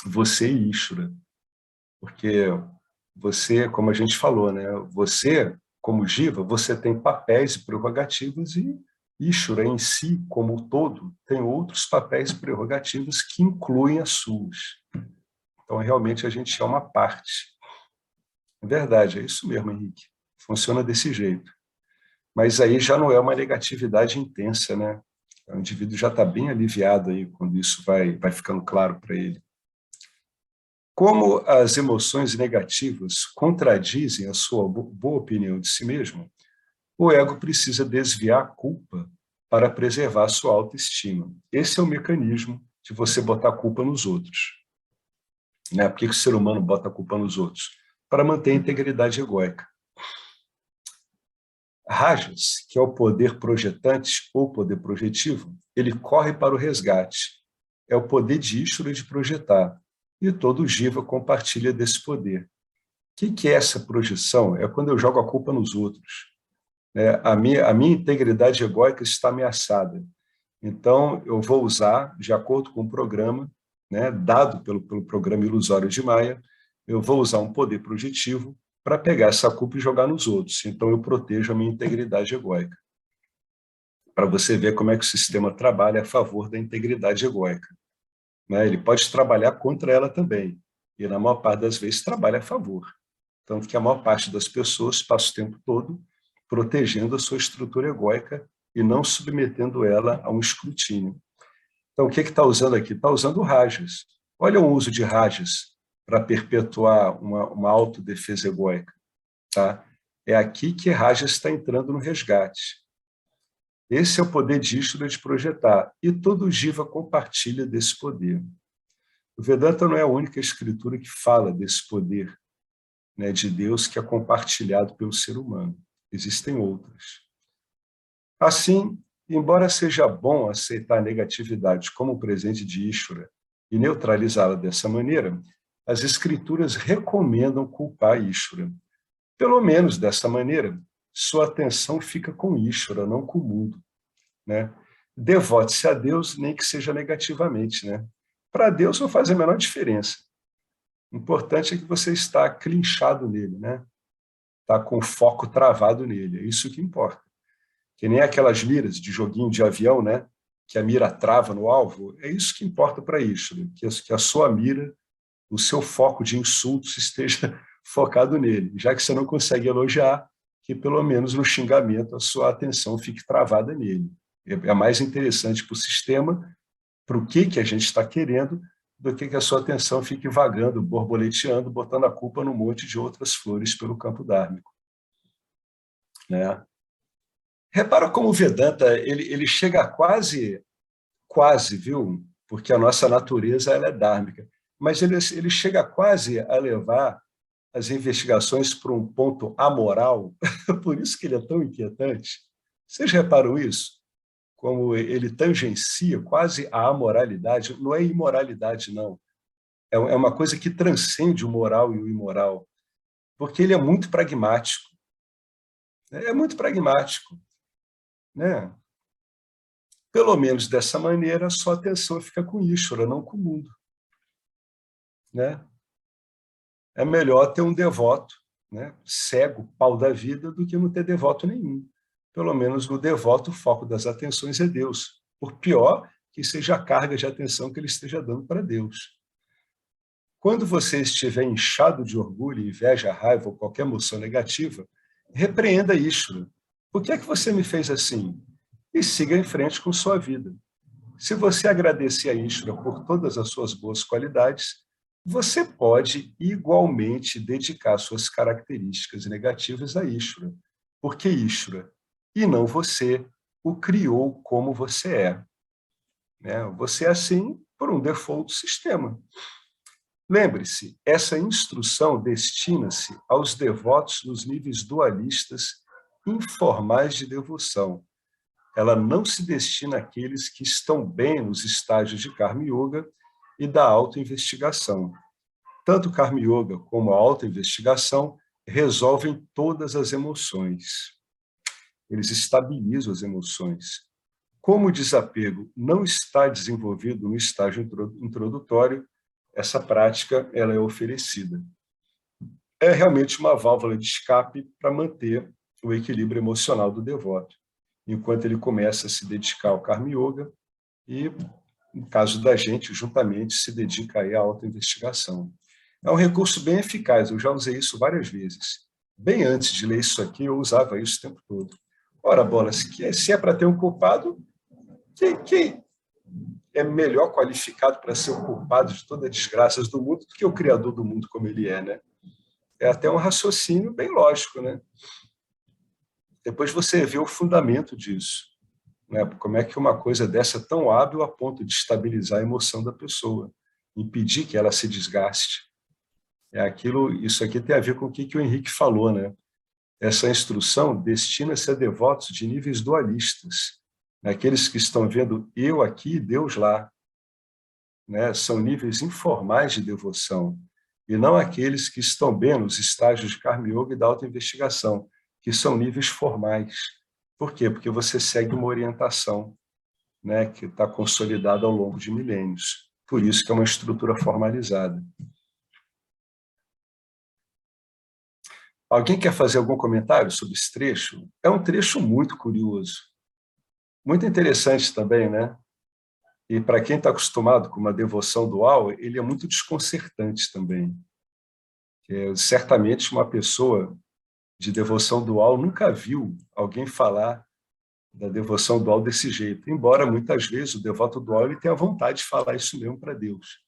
Você e Ishvara. Porque você, como a gente falou, né? Você, como Jiva, você tem papéis e prerrogativas e Ishvara em si, como um todo, tem outros papéis e prerrogativas que incluem as suas. Então, realmente, a gente é uma parte. É verdade, é isso mesmo, Henrique. Funciona desse jeito. Mas aí já não é uma negatividade intensa, né? O indivíduo já está bem aliviado aí quando isso vai ficando claro para ele. Como as emoções negativas contradizem a sua boa opinião de si mesmo, o ego precisa desviar a culpa para preservar a sua autoestima. Esse é o mecanismo de você botar a culpa nos outros. Né? Por que o ser humano bota a culpa nos outros? Para manter a integridade egóica. Rajas, que é o poder projetante ou poder projetivo, ele corre para o resgate. É o poder de Ishvara de projetar. E todo Jiva compartilha desse poder. O que é essa projeção? É quando eu jogo a culpa nos outros. A minha integridade egóica está ameaçada. Então, eu vou usar, de acordo com o programa, né, dado pelo programa ilusório de Maia, eu vou usar um poder projetivo para pegar essa culpa e jogar nos outros. Então, eu protejo a minha integridade egóica. Para você ver como é que o sistema trabalha a favor da integridade egóica. Né? Ele pode trabalhar contra ela também. E, na maior parte das vezes, trabalha a favor. Tanto que a maior parte das pessoas passa o tempo todo protegendo a sua estrutura egóica e não submetendo ela a um escrutínio. Então, o que está usando aqui? Está usando rajas. Olha o uso de rajas para perpetuar uma autodefesa egóica. Tá? É aqui que rajas está entrando no resgate. Esse é o poder de Ishvara de projetar, e todo Jiva compartilha desse poder. O Vedanta não é a única escritura que fala desse poder, né, de Deus que é compartilhado pelo ser humano. Existem outras. Assim, embora seja bom aceitar a negatividade como presente de Ishvara e neutralizá-la dessa maneira, as escrituras recomendam culpar Ishvara. Pelo menos dessa maneira, sua atenção fica com Ishvara, não com o mundo. Né? Devote-se a Deus, nem que seja negativamente. Né? Para Deus não faz a menor diferença. O importante é que você está clinchado nele, né? Está com o foco travado nele, é isso que importa. Que nem aquelas miras de joguinho de avião, né? Que a mira trava no alvo, é isso que importa para isso, né? Que a sua mira, o seu foco de insultos esteja focado nele, já que você não consegue elogiar, que pelo menos no xingamento a sua atenção fique travada nele. É mais interessante para o sistema, para o que a gente está querendo, do que a sua atenção fique vagando, borboleteando, botando a culpa num monte de outras flores pelo campo dármico. Né? Repara como o Vedanta ele chega a quase, viu? Porque a nossa natureza ela é dármica, mas ele chega quase a levar as investigações para um ponto amoral, por isso que ele é tão inquietante. Vocês reparam isso? Como ele tangencia quase a amoralidade, não é imoralidade, não. É uma coisa que transcende o moral e o imoral, porque ele é muito pragmático. É muito pragmático. Né? Pelo menos dessa maneira, a sua atenção fica com Ishvara, não com o mundo. Né? É melhor ter um devoto, né, cego, pau da vida, do que não ter devoto nenhum. Pelo menos no devoto, o foco das atenções é Deus, por pior que seja a carga de atenção que ele esteja dando para Deus. Quando você estiver inchado de orgulho, inveja, raiva ou qualquer emoção negativa, repreenda Ishvara. Por que é que você me fez assim? E siga em frente com sua vida. Se você agradecer a Ishvara por todas as suas boas qualidades, você pode igualmente dedicar suas características negativas a Ishvara, porque Ishvara, e não você, o criou como você é. Né? Você é assim por um default do sistema. Lembre-se, essa instrução destina-se aos devotos nos níveis dualistas informais de devoção. Ela não se destina àqueles que estão bem nos estágios de Karma Yoga e da autoinvestigação. Tanto o Karma Yoga como a autoinvestigação resolvem todas as emoções. Eles estabilizam as emoções. Como o desapego não está desenvolvido no estágio introdutório, essa prática ela é oferecida. É realmente uma válvula de escape para manter o equilíbrio emocional do devoto, enquanto ele começa a se dedicar ao Karma Yoga e, no caso da gente, juntamente se dedica aí à autoinvestigação. É um recurso bem eficaz, eu já usei isso várias vezes. Bem antes de ler isso aqui, eu usava isso o tempo todo. Ora, bola, se é para ter um culpado, quem é melhor qualificado para ser o culpado de todas as desgraças do mundo do que o criador do mundo como ele é, né? É até um raciocínio bem lógico, né? Depois você vê o fundamento disso. Né? Como é que uma coisa dessa é tão hábil a ponto de estabilizar a emoção da pessoa, impedir que ela se desgaste. Isso aqui tem a ver com o que o Henrique falou, né? Essa instrução destina-se a devotos de níveis dualistas, né? Aqueles que estão vendo eu aqui e Deus lá. Né? São níveis informais de devoção, e não aqueles que estão bem nos estágios de Karma Yoga e da autoinvestigação, que são níveis formais. Por quê? Porque você segue uma orientação, né, que está consolidada ao longo de milênios. Por isso que é uma estrutura formalizada. Alguém quer fazer algum comentário sobre esse trecho? É um trecho muito curioso. Muito interessante também, né? E para quem está acostumado com uma devoção dual, ele é muito desconcertante também. Certamente uma pessoa de devoção dual nunca viu alguém falar da devoção dual desse jeito, embora muitas vezes o devoto dual ele tenha vontade de falar isso mesmo para Deus.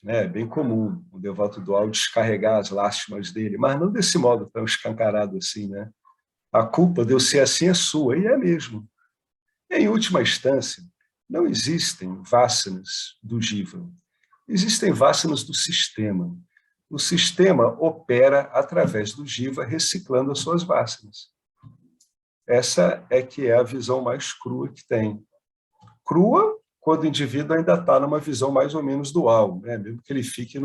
É bem comum o devoto dual descarregar as lástimas dele, mas não desse modo tão escancarado assim, né? A culpa de eu ser assim é sua, e é mesmo. Em última instância, não existem vasanas do jiva, existem vasanas do sistema. O sistema opera através do jiva, reciclando as suas vasanas. Essa é que é a visão mais crua que tem. Crua, quando o indivíduo ainda está numa visão mais ou menos dual, né? Mesmo que ele fique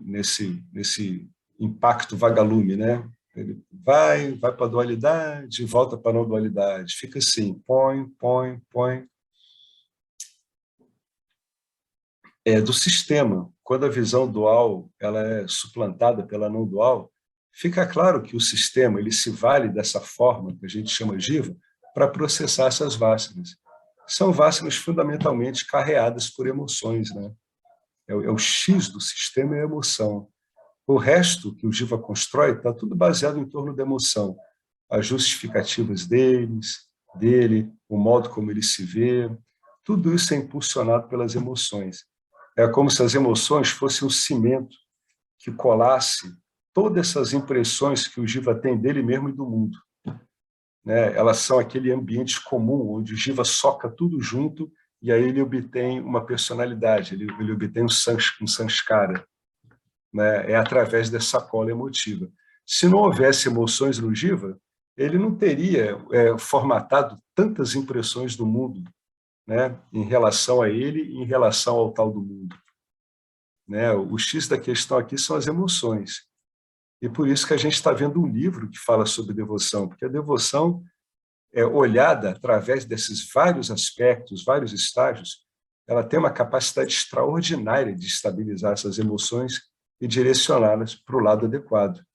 nesse impacto vagalume, né? Ele vai para a dualidade, volta para a não dualidade, fica assim, põe. É do sistema. Quando a visão dual ela é suplantada pela não dual, fica claro que o sistema ele se vale dessa forma que a gente chama jiva para processar essas vasanas. São vasanas fundamentalmente carreadas por emoções, né? É o X do sistema é a emoção. O resto que o jiva constrói está tudo baseado em torno da emoção. As justificativas dele, o modo como ele se vê, Tudo isso é impulsionado pelas emoções. É como se as emoções fossem um cimento que colasse todas essas impressões que o Jiva tem dele mesmo e do mundo. Né? Elas são aquele ambiente comum, onde o Jiva soca tudo junto e aí ele obtém uma personalidade, ele obtém um sanskara. Né? É através dessa cola emotiva. Se não houvesse emoções no Jiva, ele não teria formatado tantas impressões do mundo, né? Em relação a ele e em relação ao tal do mundo. Né? O X da questão aqui são as emoções. E por isso que a gente está vendo um livro que fala sobre devoção, porque a devoção é olhada através desses vários aspectos, vários estágios, ela tem uma capacidade extraordinária de estabilizar essas emoções e direcioná-las para o lado adequado.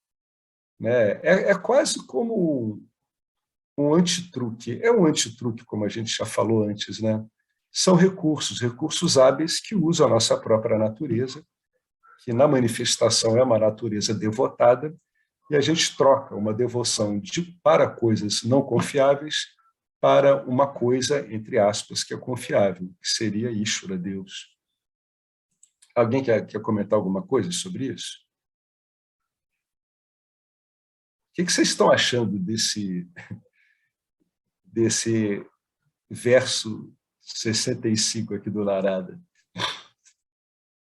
Né? É quase como um antitruque. É um antitruque, como a gente já falou antes. Né? São recursos hábeis que usam a nossa própria natureza, que na manifestação é uma natureza devotada, e a gente troca uma devoção para coisas não confiáveis para uma coisa, entre aspas, que é confiável, que seria Ishvara, Deus. Alguém quer comentar alguma coisa sobre isso? O que vocês estão achando desse verso 65 aqui do Narada?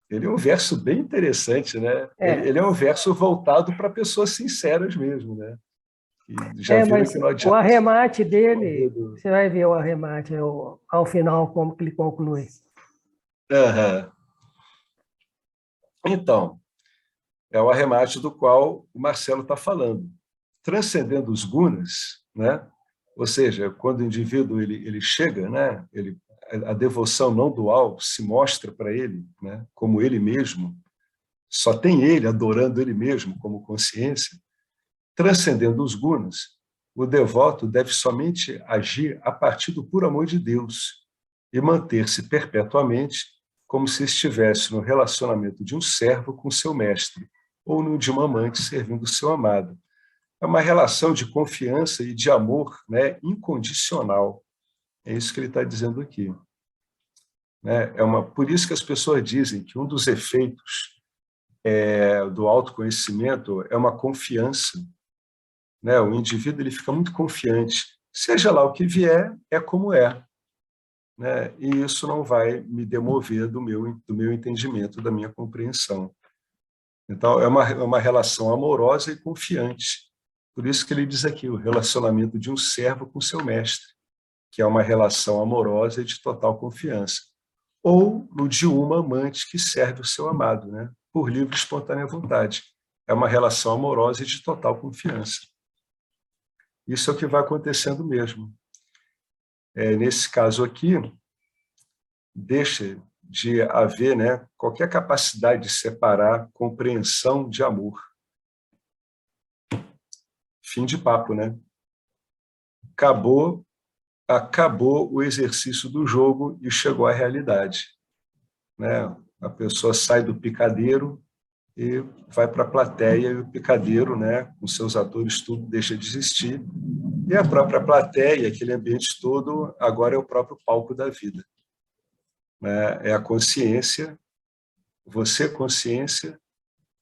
Ele é um verso bem interessante, né? Ele é um verso voltado para pessoas sinceras mesmo, né? Já mas o arremate dele, você vai ver o arremate ao final, como que ele conclui. Uhum. Então, é o arremate do qual o Marcelo está falando. Transcendendo os gunas, né? Ou seja, quando o indivíduo ele chega, né? A devoção não dual se mostra para ele, né? Como ele mesmo, só tem ele adorando ele mesmo como consciência. Transcendendo os gunas, o devoto deve somente agir a partir do puro amor de Deus e manter-se perpetuamente como se estivesse no relacionamento de um servo com seu mestre ou no de uma amante servindo seu amado. É uma relação de confiança e de amor, né, incondicional. É isso que ele está dizendo aqui. Né? Por isso que as pessoas dizem que um dos efeitos do autoconhecimento é uma confiança. Né? O indivíduo ele fica muito confiante. Seja lá o que vier, é como é. Né? E isso não vai me demover do meu entendimento, da minha compreensão. Então, é uma relação amorosa e confiante. Por isso que ele diz aqui, o relacionamento de um servo com seu mestre, que é uma relação amorosa e de total confiança. Ou no de uma amante que serve o seu amado, né? Por livre e espontânea vontade. É uma relação amorosa e de total confiança. Isso é o que vai acontecendo mesmo. Nesse caso aqui, deixa de haver, né, qualquer capacidade de separar compreensão de amor. Fim de papo, né? Acabou o exercício do jogo e chegou à realidade. Né? A pessoa sai do picadeiro e vai para a plateia, e o picadeiro, né, com seus atores, tudo deixa de existir. E a própria plateia, aquele ambiente todo, agora é o próprio palco da vida. É a consciência, você consciência,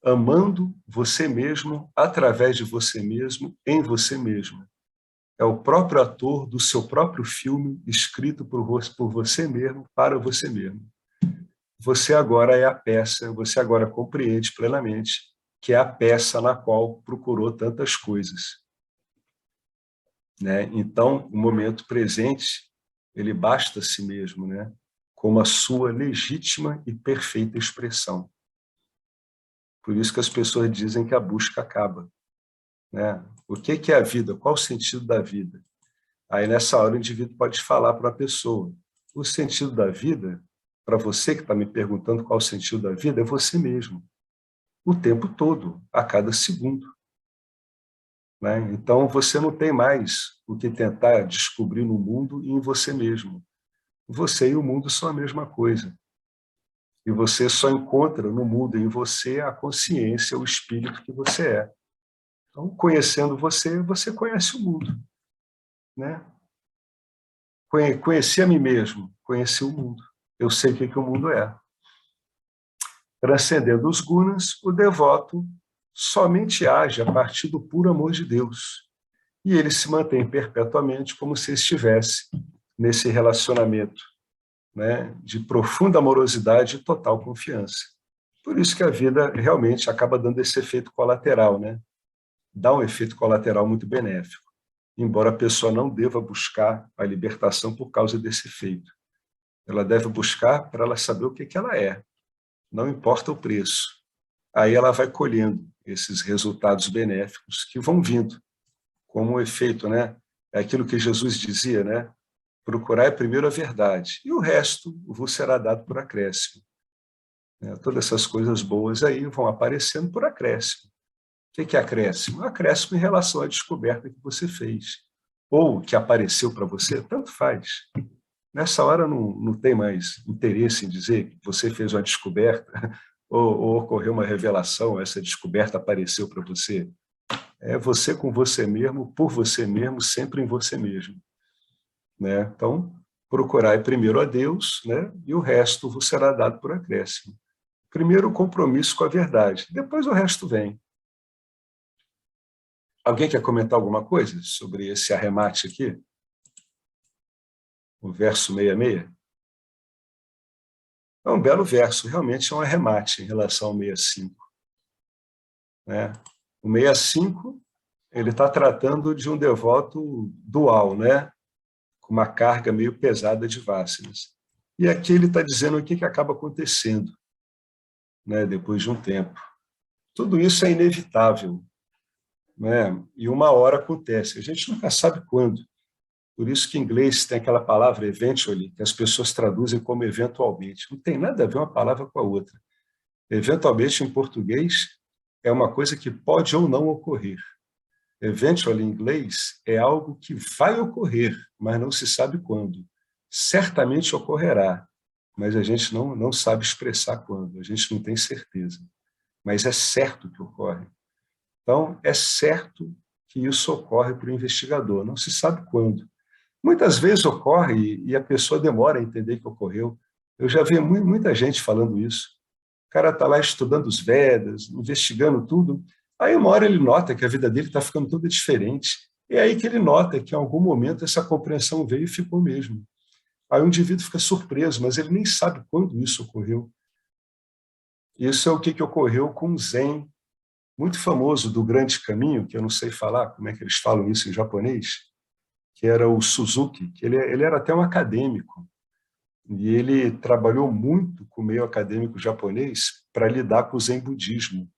amando você mesmo, através de você mesmo, em você mesmo. É o próprio ator do seu próprio filme, escrito por você mesmo, para você mesmo. Você agora é a peça, você agora compreende plenamente que é a peça na qual procurou tantas coisas. Né? Então, o momento presente, ele basta a si mesmo, né? Como a sua legítima e perfeita expressão. Por isso que as pessoas dizem que a busca acaba. Né? O que é a vida? Qual o sentido da vida? Aí, nessa hora, o indivíduo pode falar para a pessoa: o sentido da vida, para você que está me perguntando qual o sentido da vida, é você mesmo. O tempo todo, a cada segundo. Né? Então, você não tem mais o que tentar descobrir no mundo e em você mesmo. Você e o mundo são a mesma coisa. E você só encontra no mundo e em você a consciência, o espírito que você é. Então, conhecendo você, você conhece o mundo. Né? Conheci a mim mesmo. conheci o mundo. Eu sei o que o mundo é. Transcendendo os gunas, o devoto somente age a partir do puro amor de Deus. E ele se mantém perpetuamente como se estivesse nesse relacionamento, né, de profunda amorosidade e total confiança. Por isso que a vida realmente acaba dando esse efeito colateral, né? Dá um efeito colateral muito benéfico, embora a pessoa não deva buscar a libertação por causa desse efeito. Ela deve buscar para ela saber o que ela é, não importa o preço. Aí ela vai colhendo esses resultados benéficos que vão vindo, como um efeito, né? É aquilo que Jesus dizia, né? Procurai primeiro a verdade, e o resto vos será dado por acréscimo. Todas essas coisas boas aí vão aparecendo por acréscimo. O que é acréscimo? Acréscimo em relação à descoberta que você fez, ou que apareceu para você, tanto faz. Nessa hora não tem mais interesse em dizer que você fez uma descoberta, ou ocorreu uma revelação, essa descoberta apareceu para você. É você com você mesmo, por você mesmo, sempre em você mesmo. Né? Então, procurai primeiro a Deus, né? E o resto vos será dado por acréscimo. Primeiro o compromisso com a verdade, depois o resto vem. Alguém quer comentar alguma coisa sobre esse arremate aqui? O verso 66? É um belo verso, realmente é um arremate em relação ao 65. Né? O 65, ele está tratando de um devoto dual, né? Com uma carga meio pesada de vássanas. E aqui ele está dizendo o que acaba acontecendo, né? Depois de um tempo. Tudo isso é inevitável, né? E uma hora acontece, a gente nunca sabe quando. Por isso que em inglês tem aquela palavra eventually, que as pessoas traduzem como eventualmente. Não tem nada a ver uma palavra com a outra. Eventualmente, em português, é uma coisa que pode ou não ocorrer. Eventually, em inglês, é algo que vai ocorrer, mas não se sabe quando. Certamente ocorrerá, mas a gente não sabe expressar quando, a gente não tem certeza. Mas é certo que ocorre. Então, é certo que isso ocorre para o investigador, não se sabe quando. Muitas vezes ocorre e a pessoa demora a entender que ocorreu. Eu já vi muita gente falando isso. O cara está lá estudando os Vedas, investigando tudo, aí uma hora ele nota que a vida dele está ficando toda diferente. É aí que ele nota que em algum momento essa compreensão veio e ficou mesmo. Aí o indivíduo fica surpreso, mas ele nem sabe quando isso ocorreu. Isso é o que ocorreu com o Zen, muito famoso do Grande Caminho, que eu não sei falar como é que eles falam isso em japonês, que era o Suzuki, que ele era até um acadêmico, e ele trabalhou muito com o meio acadêmico japonês para lidar com o Zen budismo.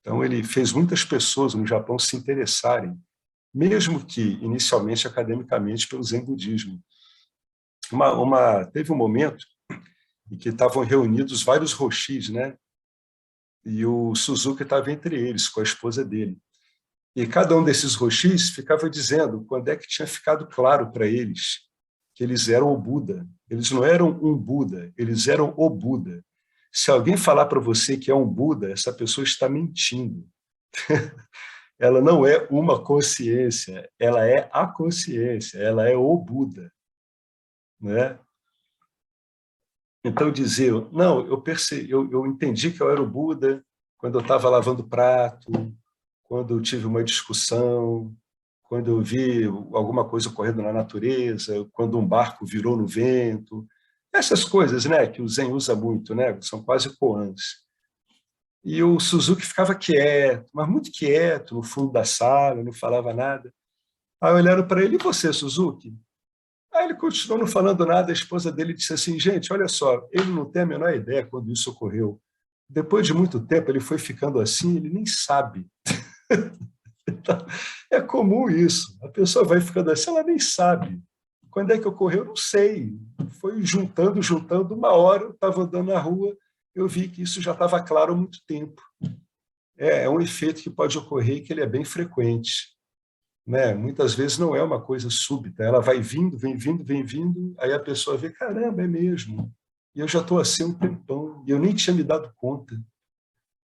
Então, ele fez muitas pessoas no Japão se interessarem, mesmo que inicialmente academicamente, pelo Zen budismo. Teve um momento em que estavam reunidos vários roshis, né? E o Suzuki estava entre eles, com a esposa dele. E cada um desses roshis ficava dizendo quando é que tinha ficado claro para eles que eles eram o Buda. Eles não eram um Buda, eles eram o Buda. Se alguém falar para você que é um Buda, essa pessoa está mentindo. Ela não é uma consciência, ela é a consciência, ela é o Buda. Né? Então dizer, não, eu entendi que eu era o Buda quando eu estava lavando prato, quando eu tive uma discussão, quando eu vi alguma coisa ocorrendo na natureza, quando um barco virou no vento, essas coisas, né, que o Zen usa muito, né, são quase koans. E o Suzuki ficava quieto, mas muito quieto, no fundo da sala, não falava nada. Aí olharam para ele, e você, Suzuki? Aí ele continuou não falando nada, a esposa dele disse assim, gente, olha só, ele não tem a menor ideia quando isso ocorreu. Depois de muito tempo, ele foi ficando assim, ele nem sabe. Então, é comum isso. A pessoa vai ficando assim, ela nem sabe. Quando é que ocorreu? Não sei. Foi juntando. Uma hora eu estava andando na rua, eu vi que isso já estava claro há muito tempo. É um efeito que pode ocorrer e que ele é bem frequente. Né? Muitas vezes não é uma coisa súbita. Ela vai vindo, vem vindo, aí a pessoa vê, caramba, é mesmo. E eu já estou assim há um tempão, e eu nem tinha me dado conta.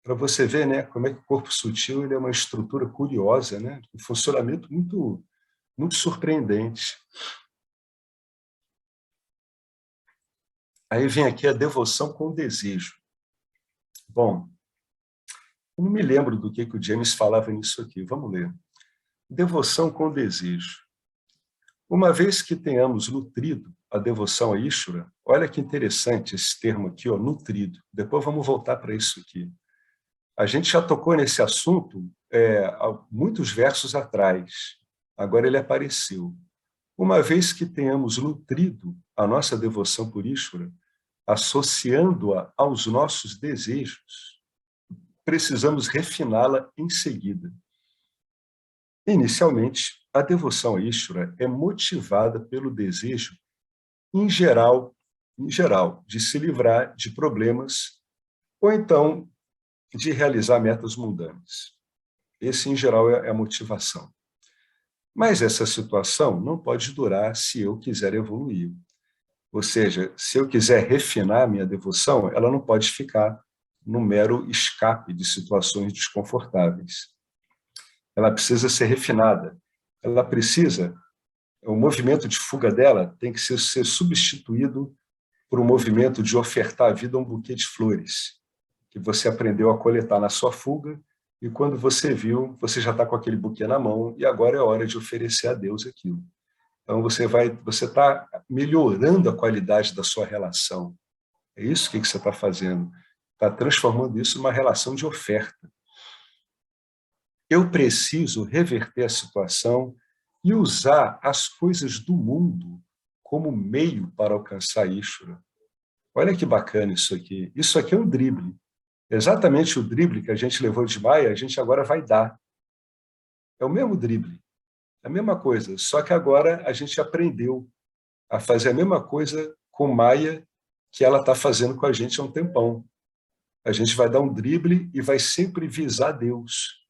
Para você ver, né, como é que o corpo sutil ele é uma estrutura curiosa, né, um funcionamento muito surpreendente. Aí vem aqui a devoção com desejo. Bom, eu não me lembro do que o James falava nisso aqui. Vamos ler. Devoção com desejo. Uma vez que tenhamos nutrido a devoção a Ishvara, olha que interessante esse termo aqui, ó, nutrido. Depois vamos voltar para isso aqui. A gente já tocou nesse assunto há muitos versos atrás. Agora ele apareceu. Uma vez que tenhamos nutrido a nossa devoção por Ishvara, associando-a aos nossos desejos, precisamos refiná-la em seguida. Inicialmente, a devoção a Ishvara é motivada pelo desejo, em geral, de se livrar de problemas ou então de realizar metas mundanas. Esse, em geral, é a motivação. Mas essa situação não pode durar se eu quiser evoluir. Ou seja, se eu quiser refinar a minha devoção, ela não pode ficar no mero escape de situações desconfortáveis. Ela precisa ser refinada. Ela precisa, o movimento de fuga dela tem que ser substituído por um movimento de ofertar a vida a um buquê de flores, que você aprendeu a coletar na sua fuga, e quando você viu, você já está com aquele buquê na mão, e agora é hora de oferecer a Deus aquilo. Então, você está melhorando a qualidade da sua relação. É isso que você está fazendo. Está transformando isso numa relação de oferta. Eu preciso reverter a situação e usar as coisas do mundo como meio para alcançar Ishvara. Olha que bacana isso aqui. Isso aqui é um drible. Exatamente o drible que a gente levou de Maia, a gente agora vai dar. É o mesmo drible. A mesma coisa, só que agora a gente aprendeu a fazer a mesma coisa com Maia que ela está fazendo com a gente há um tempão. A gente vai dar um drible e vai sempre visar Deus.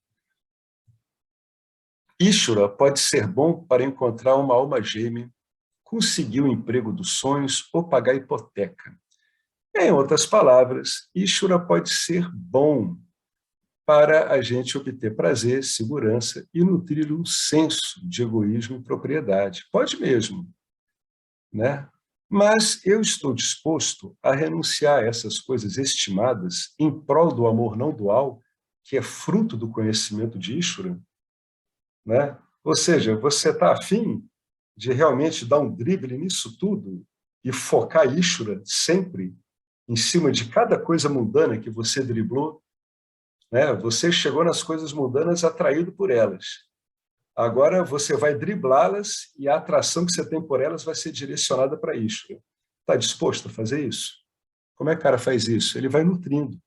Ishvara pode ser bom para encontrar uma alma gêmea, conseguir o emprego dos sonhos ou pagar a hipoteca. Em outras palavras, Ishvara pode ser bom para a gente obter prazer, segurança e nutrir um senso de egoísmo e propriedade. Pode mesmo, né? Mas eu estou disposto a renunciar a essas coisas estimadas em prol do amor não dual, que é fruto do conhecimento de Ishvara, né? Ou seja, você está afim de realmente dar um drible nisso tudo e focar Ishvara sempre em cima de cada coisa mundana que você driblou, né? Você chegou nas coisas mundanas atraído por elas. Agora você vai driblá-las e a atração que você tem por elas vai ser direcionada para Ishvara. Está disposto a fazer isso? Como é que o cara faz isso? Ele vai nutrindo.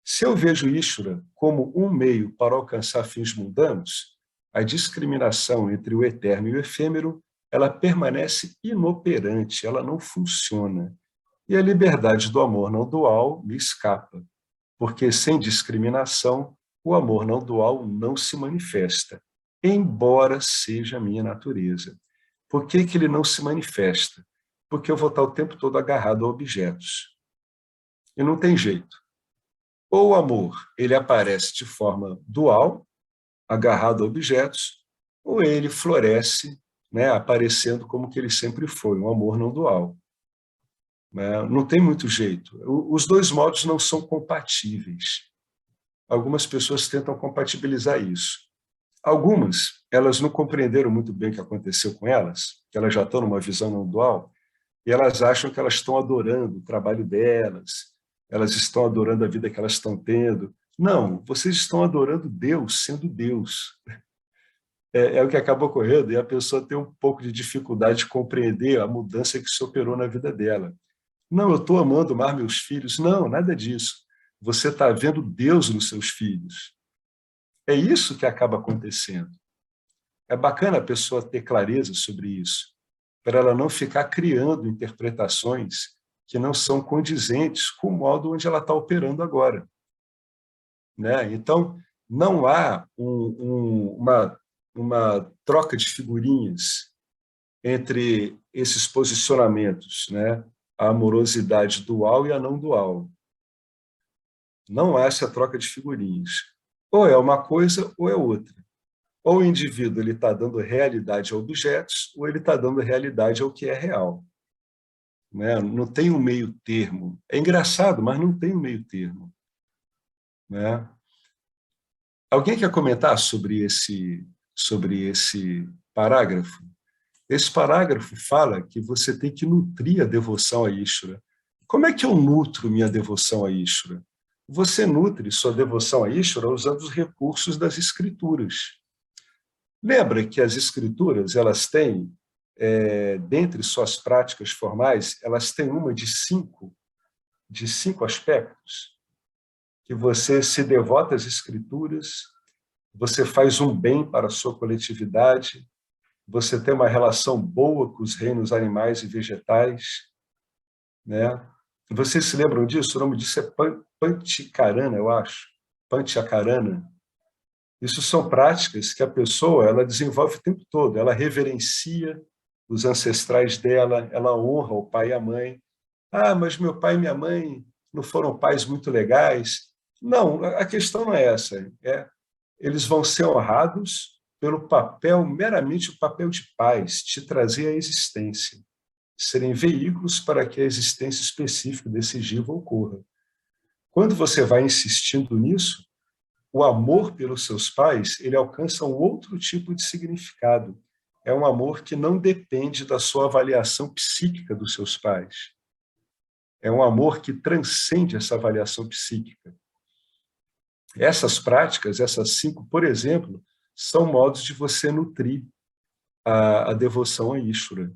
Se eu vejo Ishvara como um meio para alcançar fins mundanos, a discriminação entre o eterno e o efêmero, ela permanece inoperante, ela não funciona. E a liberdade do amor não dual me escapa, porque sem discriminação, o amor não dual não se manifesta, embora seja a minha natureza. Por que ele não se manifesta? Porque eu vou estar o tempo todo agarrado a objetos. E não tem jeito. Ou o amor ele aparece de forma dual, agarrado a objetos, ou ele floresce, né, aparecendo como que ele sempre foi, um amor não dual. Não tem muito jeito. Os dois modos não são compatíveis. Algumas pessoas tentam compatibilizar isso. Algumas, elas não compreenderam muito bem o que aconteceu com elas, que elas já estão numa visão não dual, e elas acham que elas estão adorando o trabalho delas, elas estão adorando a vida que elas estão tendo. Não, vocês estão adorando Deus, sendo Deus. É o que acaba ocorrendo, e a pessoa tem um pouco de dificuldade de compreender a mudança que se operou na vida dela. Não, eu estou amando mais meus filhos. Não, nada disso. Você está vendo Deus nos seus filhos. É isso que acaba acontecendo. É bacana a pessoa ter clareza sobre isso, para ela não ficar criando interpretações que não são condizentes com o modo onde ela está operando agora. Né? Então, não há uma troca de figurinhas entre esses posicionamentos, né? A amorosidade dual e a não dual. Não há essa troca de figurinhas. Ou é uma coisa ou é outra. Ou o indivíduo está dando realidade a objetos, ou ele está dando realidade ao que é real. né? Não tem um meio termo. É engraçado, mas não tem um meio termo, né? Alguém quer comentar sobre esse parágrafo? Esse parágrafo fala que você tem que nutrir a devoção a Ishvara. Como é que eu nutro minha devoção a Ishvara? Você nutre sua devoção a Ishvara usando os recursos das escrituras. Lembra que as escrituras, elas têm, dentre suas práticas formais, elas têm uma de cinco aspectos, que você se devota às escrituras, você faz um bem para a sua coletividade, você tem uma relação boa com os reinos animais e vegetais, né? Vocês se lembram disso? O nome disso é Panchakarana, eu acho. Panchakarana. Isso são práticas que a pessoa ela desenvolve o tempo todo. Ela reverencia os ancestrais dela, ela honra o pai e a mãe. Ah, mas meu pai e minha mãe não foram pais muito legais. Não, a questão não é essa. Eles vão ser honrados pelo papel, meramente o papel de pais, te trazer à existência, serem veículos para que a existência específica desse jiva ocorra. Quando você vai insistindo nisso, o amor pelos seus pais, ele alcança um outro tipo de significado. É um amor que não depende da sua avaliação psíquica dos seus pais. É um amor que transcende essa avaliação psíquica. Essas práticas, essas 5, por exemplo, são modos de você nutrir a devoção a Ishvara.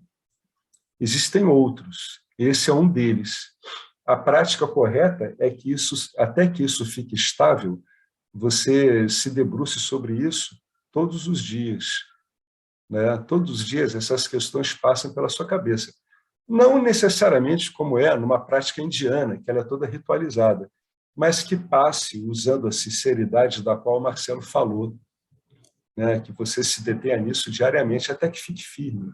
Existem outros, esse é um deles. A prática correta é que até que isso fique estável, você se debruce sobre isso todos os dias, né? Todos os dias essas questões passam pela sua cabeça. Não necessariamente como é numa prática indiana, que ela é toda ritualizada, mas que passe usando a sinceridade da qual o Marcelo falou, né? Que você se detenha nisso diariamente até que fique firme,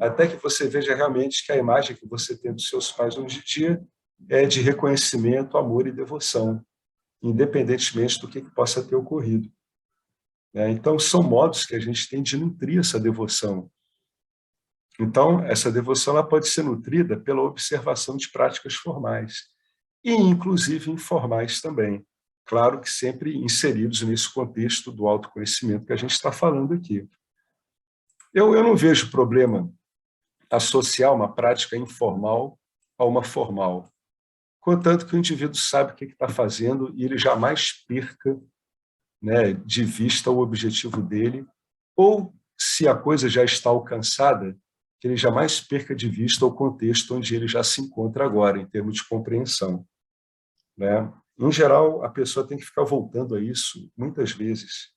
até que você veja realmente que a imagem que você tem dos seus pais hoje em dia é de reconhecimento, amor e devoção, independentemente do que possa ter ocorrido. Então, são modos que a gente tem de nutrir essa devoção. Então, essa devoção ela pode ser nutrida pela observação de práticas formais, e inclusive informais também. Claro que sempre inseridos nesse contexto do autoconhecimento que a gente está falando aqui. Eu não vejo problema associar uma prática informal a uma formal, contanto que o indivíduo sabe o que está fazendo e ele jamais perca, né, de vista o objetivo dele, ou, se a coisa já está alcançada, que ele jamais perca de vista o contexto onde ele já se encontra agora, em termos de compreensão, né? Em geral, a pessoa tem que ficar voltando a isso muitas vezes,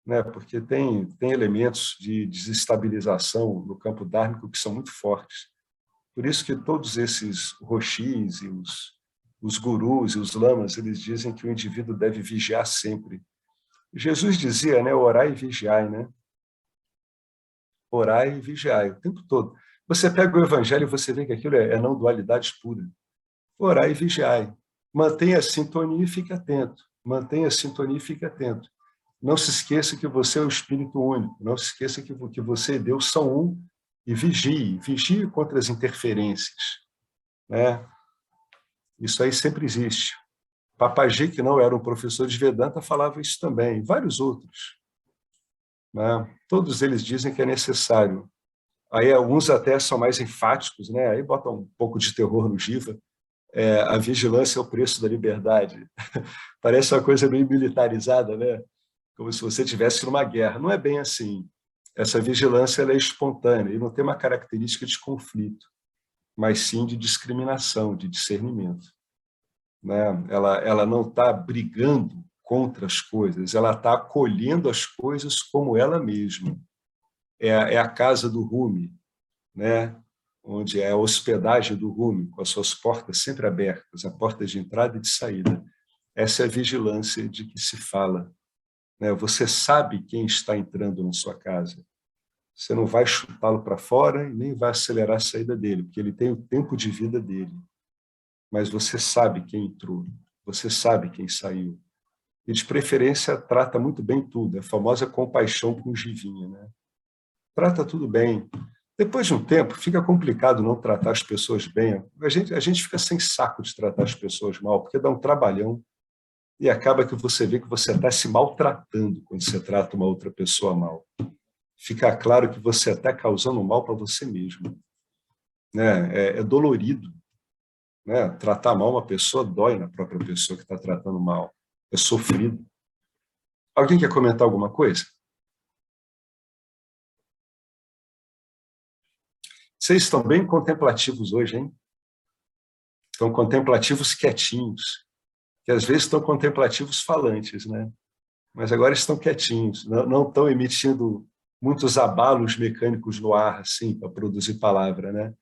né? Porque tem elementos de desestabilização no campo dármico que são muito fortes. Por isso que todos esses roshis e os gurus e os lamas, eles dizem que o indivíduo deve vigiar sempre. Jesus dizia, né, orai e vigiai, né? Orai e vigiai, o tempo todo. Você pega o evangelho e você vê que aquilo é não dualidade pura. Orai e vigiai. Mantenha a sintonia e fique atento. Mantenha a sintonia e fique atento. Não se esqueça que você é o Espírito único. Não se esqueça que você e Deus são um. E vigie. Vigie contra as interferências, né? Isso aí sempre existe. Papaji, que não era um professor de Vedanta, falava isso também. Vários outros, né? Todos eles dizem que é necessário. Aí alguns até são mais enfáticos, né? Aí botam um pouco de terror no Jiva. A vigilância é o preço da liberdade. Parece uma coisa meio militarizada, né? Como se você estivesse numa guerra. Não é bem assim. Essa vigilância ela é espontânea e não tem uma característica de conflito, mas sim de discriminação, de discernimento, né? Ela não está brigando contra as coisas, ela está acolhendo as coisas como ela mesma. É a casa do Rumi, né? Onde é a hospedagem do Rumi, com as suas portas sempre abertas, a porta de entrada e de saída. Essa é a vigilância de que se fala, né? Você sabe quem está entrando na sua casa. Você não vai chutá-lo para fora e nem vai acelerar a saída dele, porque ele tem o tempo de vida dele. Mas você sabe quem entrou, você sabe quem saiu. E, de preferência, trata muito bem tudo. É a famosa compaixão com jivinha, né? Trata tudo bem. Depois de um tempo, fica complicado não tratar as pessoas bem. A gente fica sem saco de tratar as pessoas mal, porque dá um trabalhão e acaba que você vê que você está se maltratando quando você trata uma outra pessoa mal. Fica claro que você está causando mal para você mesmo. Né? É dolorido. Né? Tratar mal uma pessoa dói na própria pessoa que está tratando mal. É sofrido. Alguém quer comentar alguma coisa? Vocês estão bem contemplativos hoje, hein? Estão contemplativos quietinhos, que às vezes estão contemplativos falantes, né? Mas agora estão quietinhos, não estão emitindo muitos abalos mecânicos no ar, assim, para produzir palavra, né?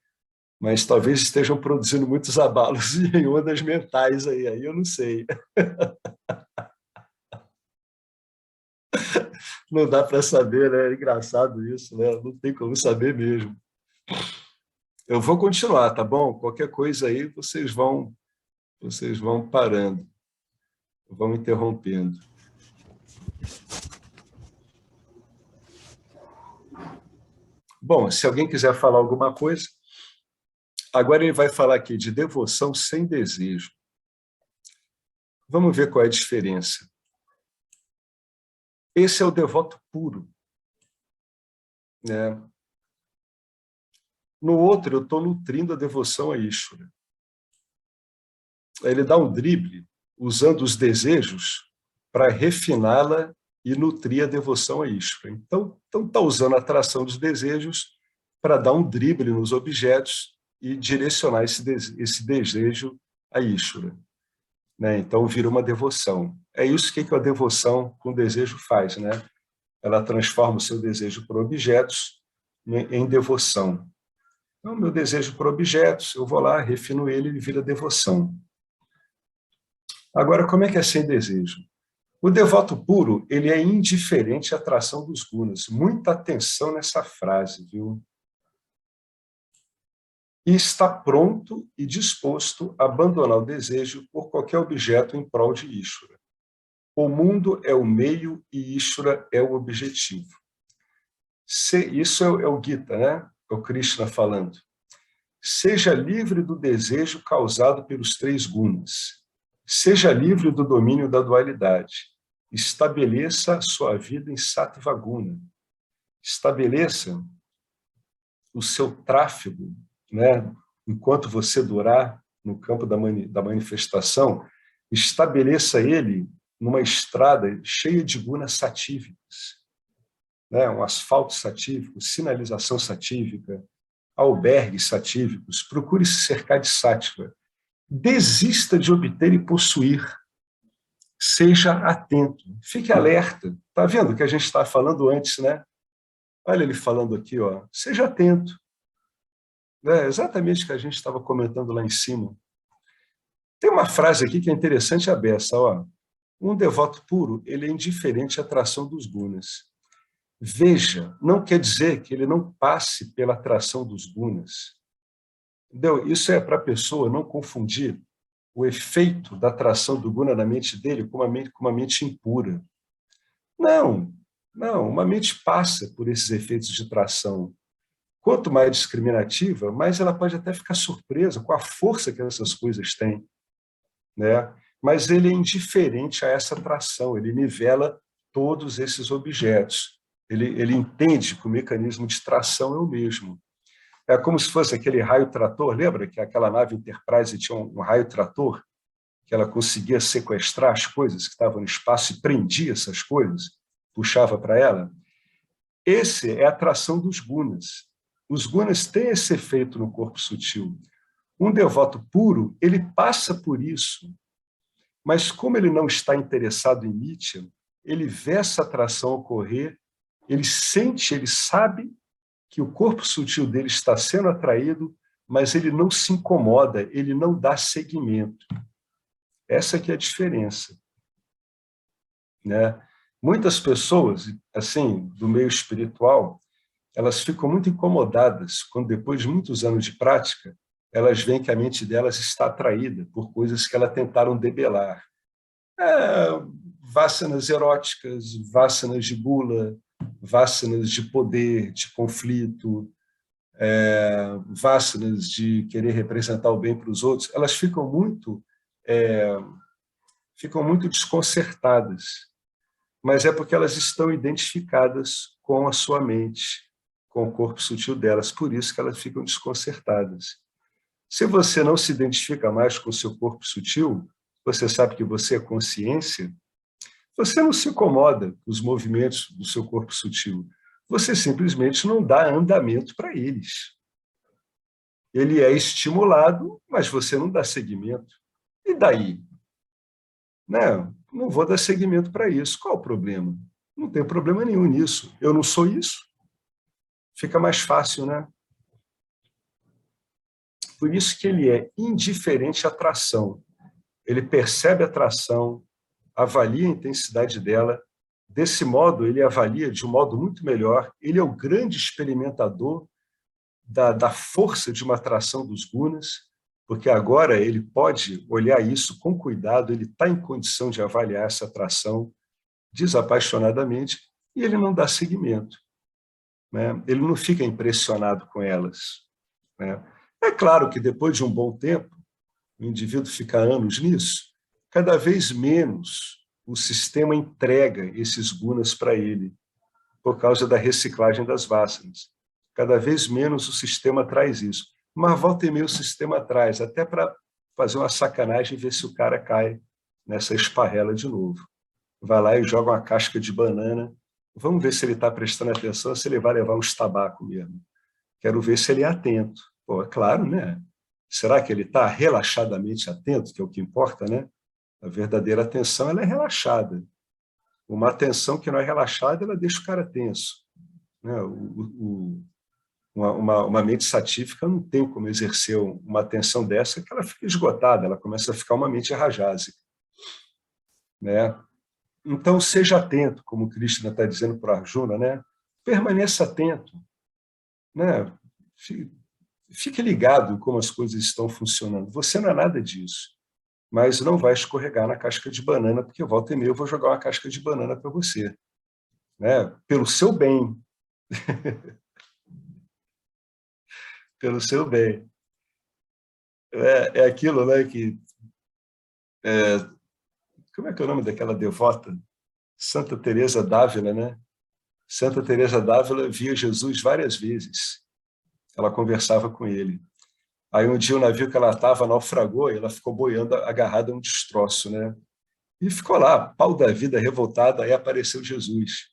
Mas talvez estejam produzindo muitos abalos em ondas mentais aí eu não sei. Não dá para saber, né? É engraçado isso, né? Não tem como saber mesmo. Eu vou continuar, tá bom? Qualquer coisa aí vocês vão parando, vão interrompendo. Bom, se alguém quiser falar alguma coisa, agora ele vai falar aqui de devoção sem desejo. Vamos ver qual é a diferença. Esse é o devoto puro. Né? No outro, eu estou nutrindo a devoção a Ishvara. Ele dá um drible, usando os desejos, para refiná-la e nutrir a devoção a Ishvara. Então está usando a atração dos desejos para dar um drible nos objetos e direcionar esse desejo a Ishvara. Né? Então vira uma devoção. É isso que a devoção com desejo faz, né? Ela transforma o seu desejo por objetos em devoção. Então, meu desejo por objetos, eu vou lá, refino ele e vira devoção. Agora, como é que é sem desejo? O devoto puro, ele é indiferente à atração dos gunas. Muita atenção nessa frase, viu? E está pronto e disposto a abandonar o desejo por qualquer objeto em prol de Ishvara. O mundo é o meio e Ishvara é o objetivo. Isso é o Gita, né? É o Krishna falando. Seja livre do desejo causado pelos 3 gunas. Seja livre do domínio da dualidade. Estabeleça a sua vida em Sattva Guna. Estabeleça o seu tráfego, né? Enquanto você durar no campo da manifestação, estabeleça ele numa estrada cheia de gunas satívicas, né? Um asfalto satívico, sinalização satívica, albergues satívicos. Procure se cercar de sátiva. Desista de obter e possuir. Seja atento. Fique alerta. Está vendo o que a gente estava falando antes, né? Olha ele falando aqui, ó. Seja atento. É exatamente o que a gente estava comentando lá em cima. Tem uma frase aqui que é interessante a beça, ó. Um devoto puro, ele é indiferente à atração dos gunas. Veja, não quer dizer que ele não passe pela atração dos gunas. Entendeu? Isso é para a pessoa não confundir o efeito da atração do guna na mente dele com uma mente impura. Não, uma mente passa por esses efeitos de atração. Quanto mais discriminativa, mais ela pode até ficar surpresa com a força que essas coisas têm. Né? Mas ele é indiferente a essa atração, ele nivela todos esses objetos. Ele entende que o mecanismo de tração é o mesmo. É como se fosse aquele raio-trator, lembra que aquela nave Enterprise tinha um raio-trator, que ela conseguia sequestrar as coisas que estavam no espaço e prendia essas coisas, puxava para ela? Esse é a atração dos gunas. Os gunas têm esse efeito no corpo sutil. Um devoto puro, ele passa por isso, mas como ele não está interessado em Nitya, ele vê essa atração ocorrer, ele sente, ele sabe que o corpo sutil dele está sendo atraído, mas ele não se incomoda, ele não dá seguimento. Essa que é a diferença. Né? Muitas pessoas, assim, do meio espiritual, elas ficam muito incomodadas quando, depois de muitos anos de prática, elas veem que a mente delas está atraída por coisas que elas tentaram debelar. Vássanas eróticas, vássanas de gula, vássanas de poder, de conflito, vássanas de querer representar o bem para os outros, elas ficam muito desconcertadas, mas é porque elas estão identificadas com a sua mente, com o corpo sutil delas, por isso que elas ficam desconcertadas. Se você não se identifica mais com o seu corpo sutil, você sabe que você é consciência, você não se incomoda com os movimentos do seu corpo sutil, você simplesmente não dá andamento para eles. Ele é estimulado, mas você não dá seguimento. E daí? Não vou dar seguimento para isso. Qual o problema? Não tem problema nenhum nisso. Eu não sou isso. Fica mais fácil, né? Por isso que ele é indiferente à atração. Ele percebe a atração, avalia a intensidade dela. Desse modo, ele avalia de um modo muito melhor. Ele é o grande experimentador da força de uma atração dos gunas, porque agora ele pode olhar isso com cuidado, ele está em condição de avaliar essa atração desapaixonadamente e ele não dá seguimento. Ele não fica impressionado com elas. É claro que depois de um bom tempo, o indivíduo fica anos nisso, cada vez menos o sistema entrega esses gunas para ele, por causa da reciclagem das vássanas. Cada vez menos o sistema traz isso. Mas volta e meia o sistema traz, até para fazer uma sacanagem e ver se o cara cai nessa esparrela de novo. Vai lá e joga uma casca de banana. Vamos ver se ele está prestando atenção, se ele vai levar uns tabaco mesmo. Quero ver se ele é atento. Pô, é claro, né? Será que ele está relaxadamente atento, que é o que importa, né? A verdadeira atenção, ela é relaxada. Uma atenção que não é relaxada, ela deixa o cara tenso. Uma mente satífica não tem como exercer uma atenção dessa, que ela fica esgotada, ela começa a ficar uma mente rajásica. Então, seja atento, como Krishna está dizendo para Arjuna, permaneça atento. Fique ligado em como as coisas estão funcionando. Você não é nada disso, mas não vai escorregar na casca de banana, porque volta e meia eu vou jogar uma casca de banana para você. Pelo seu bem. Pelo seu bem. É aquilo, que... como é que é o nome daquela devota? Santa Teresa d'Ávila, Santa Teresa d'Ávila via Jesus várias vezes. Ela conversava com ele. Aí um dia o navio que ela estava naufragou e ela ficou boiando agarrada a um destroço, E ficou lá, pau da vida, revoltada, aí apareceu Jesus.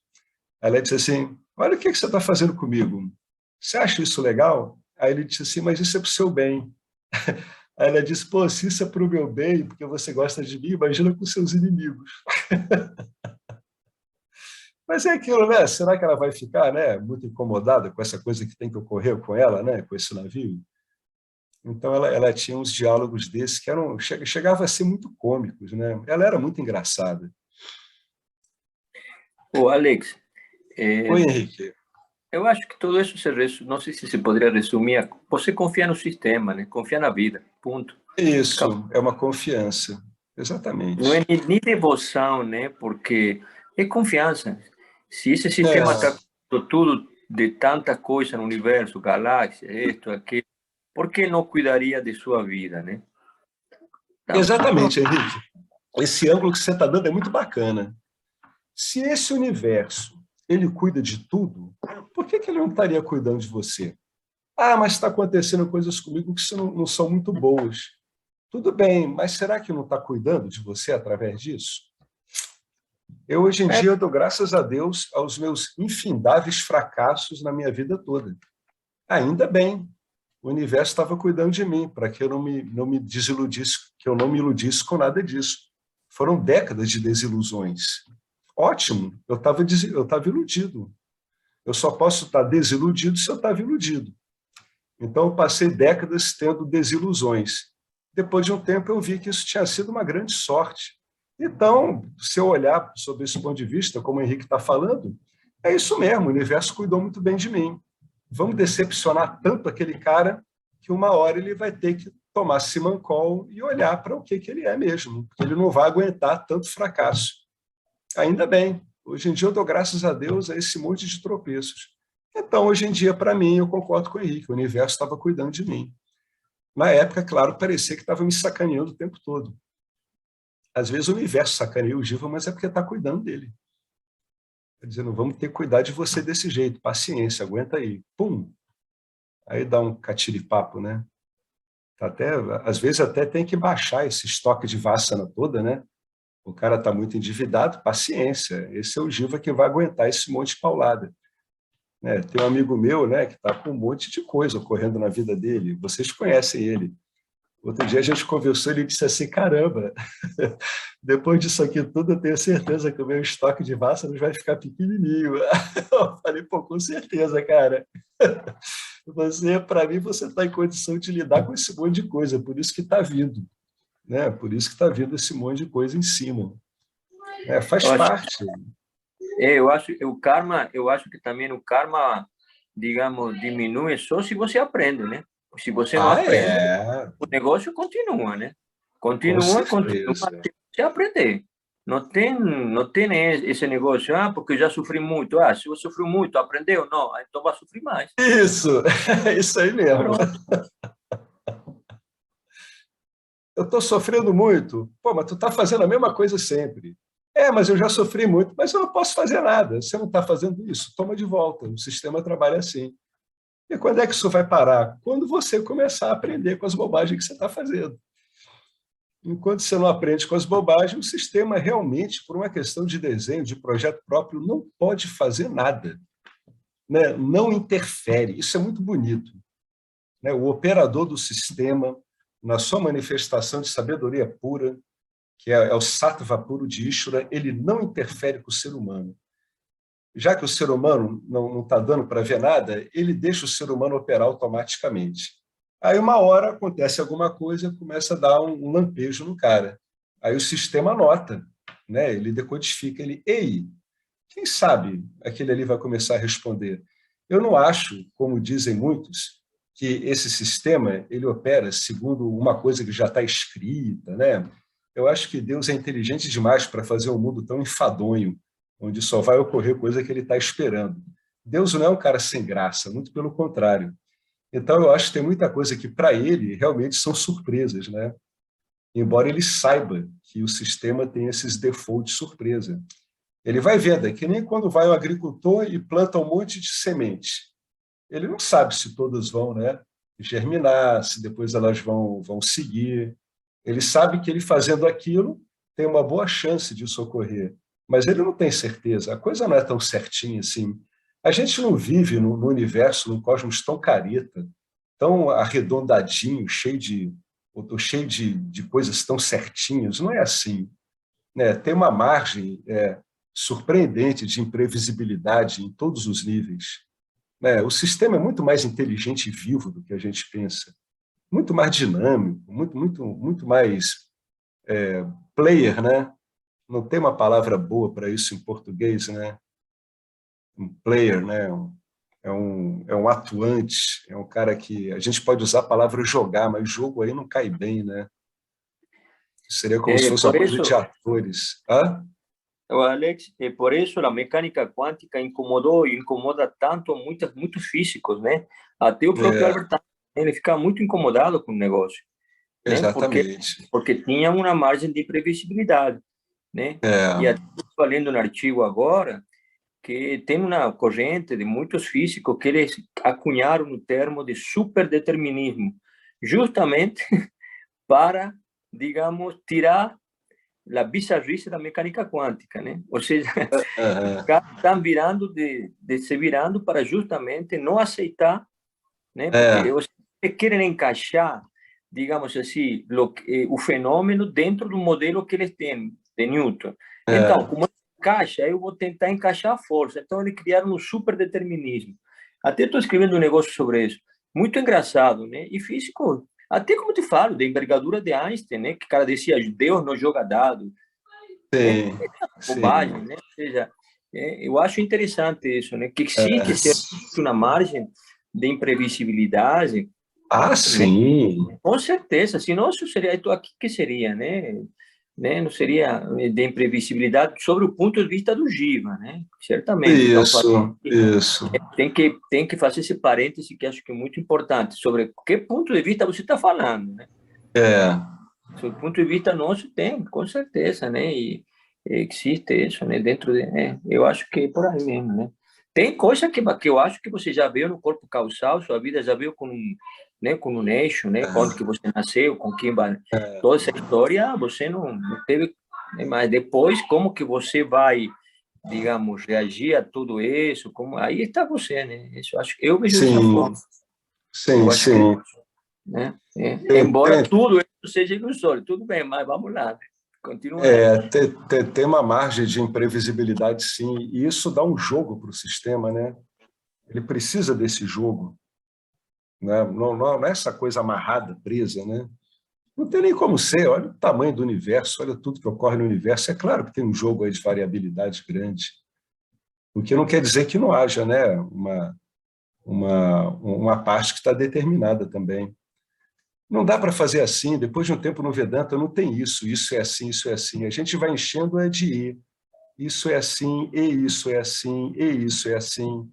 Aí ela disse assim, olha o que você está fazendo comigo. Você acha isso legal? Aí ele disse assim, mas isso é para o seu bem. Aí ela disse, pô, se isso é para o meu bem, porque você gosta de mim, imagina com seus inimigos. Mas é aquilo, Será que ela vai ficar, muito incomodada com essa coisa que tem que ocorrer com ela, com esse navio? Então ela tinha uns diálogos desses que chegavam a ser muito cômicos, Ela era muito engraçada. Ô, Alex, Oi, Henrique. eu acho que tudo isso não sei se se poderia resumir, você confia no sistema, confia na vida, ponto. Isso, é uma confiança, exatamente. Não é nem devoção, porque é confiança. Se esse sistema está com tudo de tanta coisa no universo, galáxias, isto, aquilo, por que não cuidaria de sua vida, Então, exatamente, Henrique. Esse ângulo que você está dando é muito bacana. Se esse universo ele cuida de tudo, por que ele não estaria cuidando de você? Ah, mas está acontecendo coisas comigo que não são muito boas. Tudo bem, mas será que não está cuidando de você através disso? Eu, hoje em dia, dou graças a Deus aos meus infindáveis fracassos na minha vida toda. Ainda bem, o universo estava cuidando de mim, para que eu não me desiludisse, que eu não me iludisse com nada disso. Foram décadas de desilusões. Ótimo, eu estava iludido. Eu só posso estar desiludido se eu estava iludido. Então, eu passei décadas tendo desilusões. Depois de um tempo, eu vi que isso tinha sido uma grande sorte. Então, se eu olhar sob esse ponto de vista, como o Henrique está falando, é isso mesmo, o universo cuidou muito bem de mim. Vamos decepcionar tanto aquele cara que uma hora ele vai ter que tomar Simancol e olhar para o que ele é mesmo, porque ele não vai aguentar tanto fracasso. Ainda bem, hoje em dia eu dou graças a Deus a esse monte de tropeços. Então, hoje em dia, para mim, eu concordo com o Henrique, o universo estava cuidando de mim. Na época, claro, parecia que estava me sacaneando o tempo todo. Às vezes o universo sacaneia o Giva, mas é porque está cuidando dele. Está dizendo, vamos ter que cuidar de você desse jeito, paciência, aguenta aí. Pum! Aí dá um catiripapo, né? Até, às vezes até tem que baixar esse estoque de Vassana toda, né? O cara está muito endividado, paciência. Esse é o Giva que vai aguentar esse monte de paulada. Né? Tem um amigo meu, né, que está com um monte de coisa ocorrendo na vida dele. Vocês conhecem ele. Outro dia a gente conversou e ele disse assim, caramba, depois disso aqui tudo eu tenho certeza que o meu estoque de Vassanas vai ficar pequenininho. Eu falei, pô, com certeza, cara. Você, para mim, você está em condição de lidar com esse monte de coisa, por isso que está vindo. Né? Por isso que está vindo esse monte de coisa em cima. Faz parte. Eu acho que também o karma, digamos, diminui só se você aprende, né? Se você não aprende, o negócio continua, né? Continua até você aprender. Não tem esse negócio, porque eu já sofri muito. Se você sofreu muito, aprendeu? Não, então vai sofrer mais. Isso aí mesmo. Eu estou sofrendo muito. Pô, mas tu está fazendo a mesma coisa sempre. Mas eu já sofri muito, mas eu não posso fazer nada. Você não está fazendo isso, toma de volta. O sistema trabalha assim. E quando é que isso vai parar? Quando você começar a aprender com as bobagens que você está fazendo. Enquanto você não aprende com as bobagens, o sistema realmente, por uma questão de desenho, de projeto próprio, não pode fazer nada. Né? Não interfere. Isso é muito bonito. Né? O operador do sistema, na sua manifestação de sabedoria pura, que é o sattva puro de Ishvara, ele não interfere com o ser humano. Já que o ser humano não está dando para ver nada, ele deixa o ser humano operar automaticamente. Aí, uma hora, acontece alguma coisa, começa a dar um lampejo no cara. Aí o sistema nota, né? Ele decodifica, ei, quem sabe aquele ali vai começar a responder. Eu não acho, como dizem muitos, que esse sistema ele opera segundo uma coisa que já está escrita, né? Eu acho que Deus é inteligente demais para fazer um mundo tão enfadonho, onde só vai ocorrer coisa que ele está esperando. Deus não é um cara sem graça, muito pelo contrário. Então, eu acho que tem muita coisa que, para ele, realmente são surpresas, né? Embora ele saiba que o sistema tem esses defaults de surpresa. Ele vai vendo, é que nem quando vai o agricultor e planta um monte de semente. Ele não sabe se todas vão, né, germinar, se depois elas vão seguir. Ele sabe que ele fazendo aquilo tem uma boa chance de isso ocorrer, mas ele não tem certeza. A coisa não é tão certinha assim. A gente não vive no universo, num cosmos tão careta, tão arredondadinho, cheio de coisas tão certinhas. Não é assim. Né? Tem uma margem surpreendente de imprevisibilidade em todos os níveis. Né? O sistema é muito mais inteligente e vivo do que a gente pensa. Muito mais dinâmico, muito mais player, né? Não tem uma palavra boa para isso em português, né? Um player, né? É um atuante, é um cara que a gente pode usar a palavra jogar, mas jogo aí não cai bem, né? Seria como se fosse uma coisa de atores. Alex, por isso a mecânica quântica incomodou e incomoda tanto muitos físicos, né? Até o próprio Albert Einstein, ele fica muito incomodado com o negócio. Né? Exatamente. Porque tinha uma margem de previsibilidade, né? E até estou lendo um artigo agora que tem uma corrente de muitos físicos que eles acunharam o termo de superdeterminismo, justamente para, digamos, tirar a bizarrice da mecânica quântica, né? Ou seja, estão se virando para justamente não aceitar, né? Porque eles querem encaixar, digamos assim, o fenômeno dentro do modelo que eles têm de Newton. Então, como encaixa, eu vou tentar encaixar a força. Então, eles criaram um superdeterminismo. Até estou escrevendo um negócio sobre isso. Muito engraçado, né? E físico, até como te falo, da envergadura de Einstein, né? Que o cara dizia, Deus não joga dado. Sim, bobagem, né? Ou seja, eu acho interessante isso, né? Que existe uma margem de imprevisibilidade. Sim. Né? Com certeza. Se não, isso seria, aqui que seria, né? né? Não seria de imprevisibilidade sobre o ponto de vista do Jiva, né? Certamente. Isso. Tem que fazer esse parêntese que acho que é muito importante sobre que ponto de vista você está falando, né? Sobre o ponto de vista nosso tem, com certeza, né? E existe isso, né? Dentro de, eu acho que é por aí mesmo, né? Tem coisa que eu acho que você já viu no corpo causal, sua vida já viu com um eixo, né? Quando que você nasceu, com quem vai, toda essa história você não teve, né? Mas depois como que você vai, digamos, reagir a tudo isso, como aí está você, né? Isso acho que eu vejo dessa forma. Sim, sim. Né? Embora tudo isso seja ilusório, tudo bem, mas vamos lá, né? Continua. Tem uma margem de imprevisibilidade, sim, e isso dá um jogo para o sistema, né? Ele precisa desse jogo, né? Não é essa coisa amarrada, presa, né? Não tem nem como ser, olha o tamanho do universo, olha tudo que ocorre no universo. É claro que tem um jogo aí de variabilidade grande, o que não quer dizer que não haja, né, uma parte que está determinada também. Não dá para fazer assim, depois de um tempo no Vedanta não tem isso é assim, isso é assim. A gente vai enchendo de E. Isso é assim, e isso é assim, e isso é assim.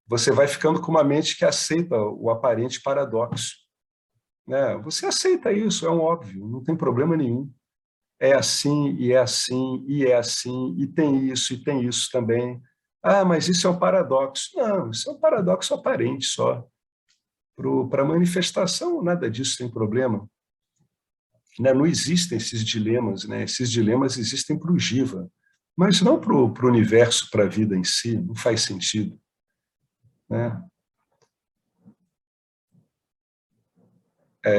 Você vai ficando com uma mente que aceita o aparente paradoxo, né? Você aceita isso, é um óbvio, não tem problema nenhum. É assim, e é assim, e é assim, e tem isso também. Ah, mas isso é um paradoxo. Não, isso é um paradoxo aparente só. Para a manifestação, nada disso tem problema. Né? Não existem esses dilemas, né? Esses dilemas existem para o Jiva, mas não para o universo, para a vida em si, não faz sentido. Né?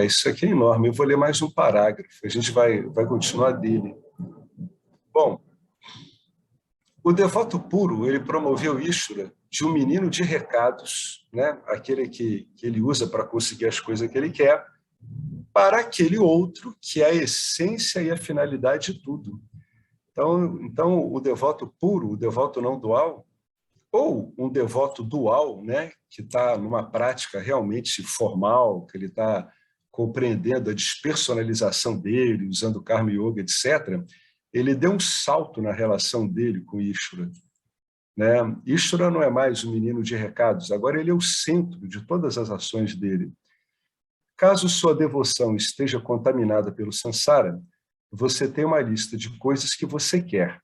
Isso aqui é enorme, eu vou ler mais um parágrafo, a gente vai continuar dele. Bom, o devoto puro, ele promoveu Ishvara de um menino de recados, né? Aquele que ele usa para conseguir as coisas que ele quer, para aquele outro que é a essência e a finalidade de tudo. Então o devoto puro, o devoto não dual, ou um devoto dual, né, que está numa prática realmente formal, que ele está compreendendo a despersonalização dele, usando Karma Yoga, etc., ele deu um salto na relação dele com Ishvara. Né? Ishvara não é mais um menino de recados, agora ele é o centro de todas as ações dele. Caso sua devoção esteja contaminada pelo samsara, você tem uma lista de coisas que você quer.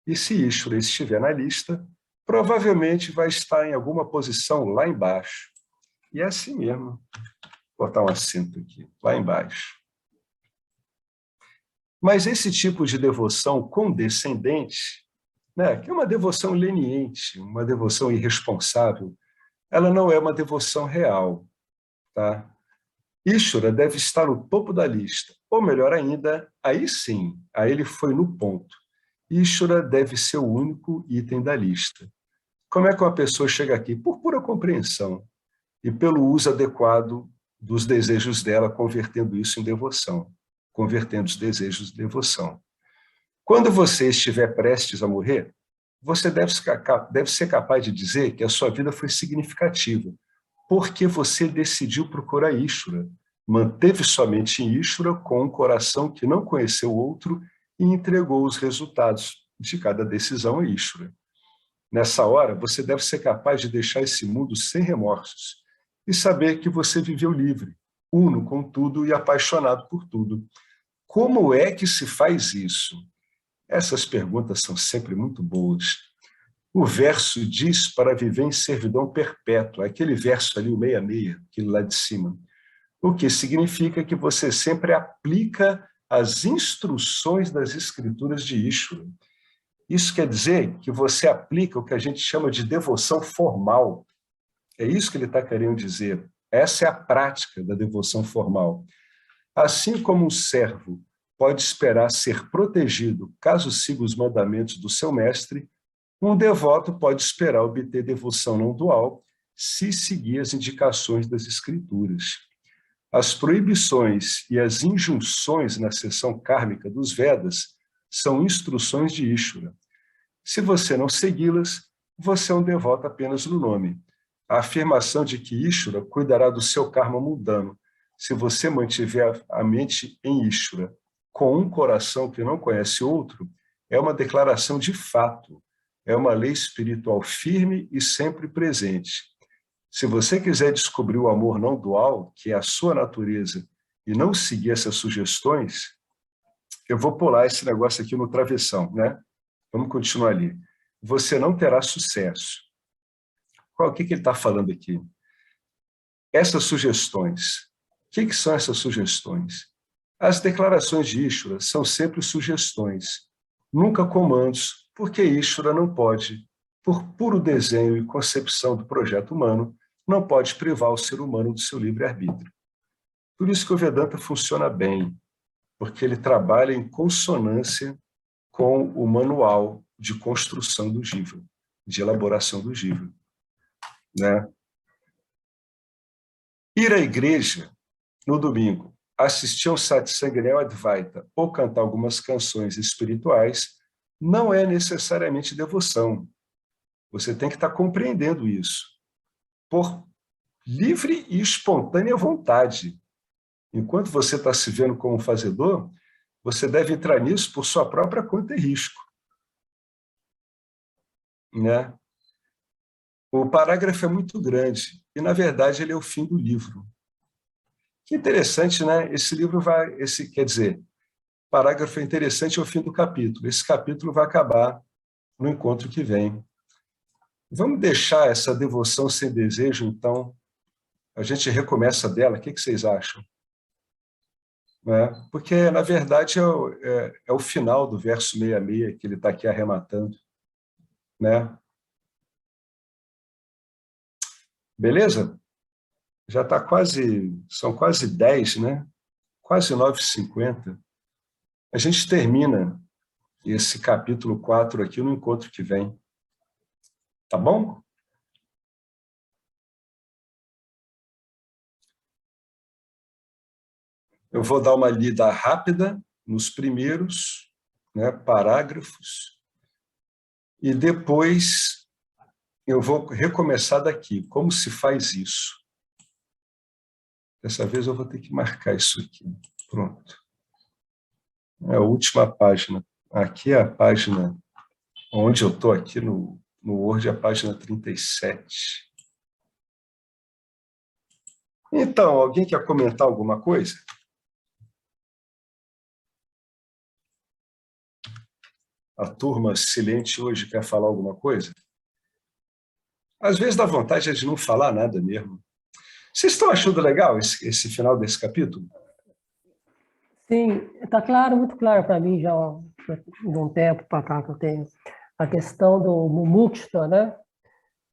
E se Ishvara estiver na lista, provavelmente vai estar em alguma posição lá embaixo. E é assim mesmo. Vou botar um acento aqui, lá embaixo. Mas esse tipo de devoção condescendente, né, que é uma devoção leniente, uma devoção irresponsável, ela não é uma devoção real. Tá? Ishvara deve estar no topo da lista, ou melhor ainda, aí sim, aí ele foi no ponto. Ishvara deve ser o único item da lista. Como é que uma pessoa chega aqui? Por pura compreensão e pelo uso adequado dos desejos dela, convertendo isso em devoção, convertendo os desejos em devoção. Quando você estiver prestes a morrer, você deve ser capaz de dizer que a sua vida foi significativa, porque você decidiu procurar Ishvara, manteve sua mente em Ishvara com um coração que não conheceu o outro e entregou os resultados de cada decisão a Ishvara. Nessa hora, você deve ser capaz de deixar esse mundo sem remorsos e saber que você viveu livre, uno com tudo e apaixonado por tudo. Como é que se faz isso? Essas perguntas são sempre muito boas. O verso diz para viver em servidão perpétua, aquele verso ali, o 66, aquele lá de cima. O que significa que você sempre aplica as instruções das escrituras de Ishvara. Isso quer dizer que você aplica o que a gente chama de devoção formal. É isso que ele está querendo dizer. Essa é a prática da devoção formal. Assim como um servo pode esperar ser protegido caso siga os mandamentos do seu mestre, um devoto pode esperar obter devoção não dual se seguir as indicações das escrituras. As proibições e as injunções na seção kármica dos Vedas são instruções de Ishvara. Se você não segui-las, você é um devoto apenas no nome. A afirmação de que Ishvara cuidará do seu karma mundano, se você mantiver a mente em Ishvara, com um coração que não conhece outro, é uma declaração de fato, é uma lei espiritual firme e sempre presente. Se você quiser descobrir o amor não dual, que é a sua natureza, e não seguir essas sugestões, eu vou pular esse negócio aqui no travessão, né? Vamos continuar ali. Você não terá sucesso. O que ele está falando aqui? Essas sugestões. O que são essas sugestões? As declarações de Ishvara são sempre sugestões, nunca comandos, porque Ishvara não pode, por puro desenho e concepção do projeto humano, não pode privar o ser humano do seu livre-arbítrio. Por isso que o Vedanta funciona bem, porque ele trabalha em consonância com o manual de construção do Jiva, de elaboração do Jiva, né? Ir à igreja no domingo, assistir ao Satsang Neo Advaita ou cantar algumas canções espirituais não é necessariamente devoção. Você tem que estar compreendendo isso por livre e espontânea vontade. Enquanto você está se vendo como fazedor, você deve entrar nisso por sua própria conta e risco, né? O parágrafo é muito grande e, na verdade, ele é o fim do livro. Que interessante, né? Esse livro vai... quer dizer, parágrafo é interessante, é o fim do capítulo. Esse capítulo vai acabar no encontro que vem. Vamos deixar essa devoção sem desejo, então? A gente recomeça dela. O que vocês acham? Porque, na verdade, é o final do verso 66 que ele está aqui arrematando, né? Beleza? Já está são quase 10, né? Quase 9h50. A gente termina esse capítulo 4 aqui no encontro que vem. Tá bom? Eu vou dar uma lida rápida nos primeiros, né, parágrafos e depois eu vou recomeçar daqui. Como se faz isso? Dessa vez eu vou ter que marcar isso aqui. Pronto. É a última página. Aqui é a página onde eu estou aqui no Word, é a página 37. Então, alguém quer comentar alguma coisa? A turma silente hoje quer falar alguma coisa? Às vezes dá vontade de não falar nada mesmo. Vocês estão achando legal esse final desse capítulo? Sim, está claro, muito claro para mim já de um tempo para cá que eu tenho a questão do mumukshta, né?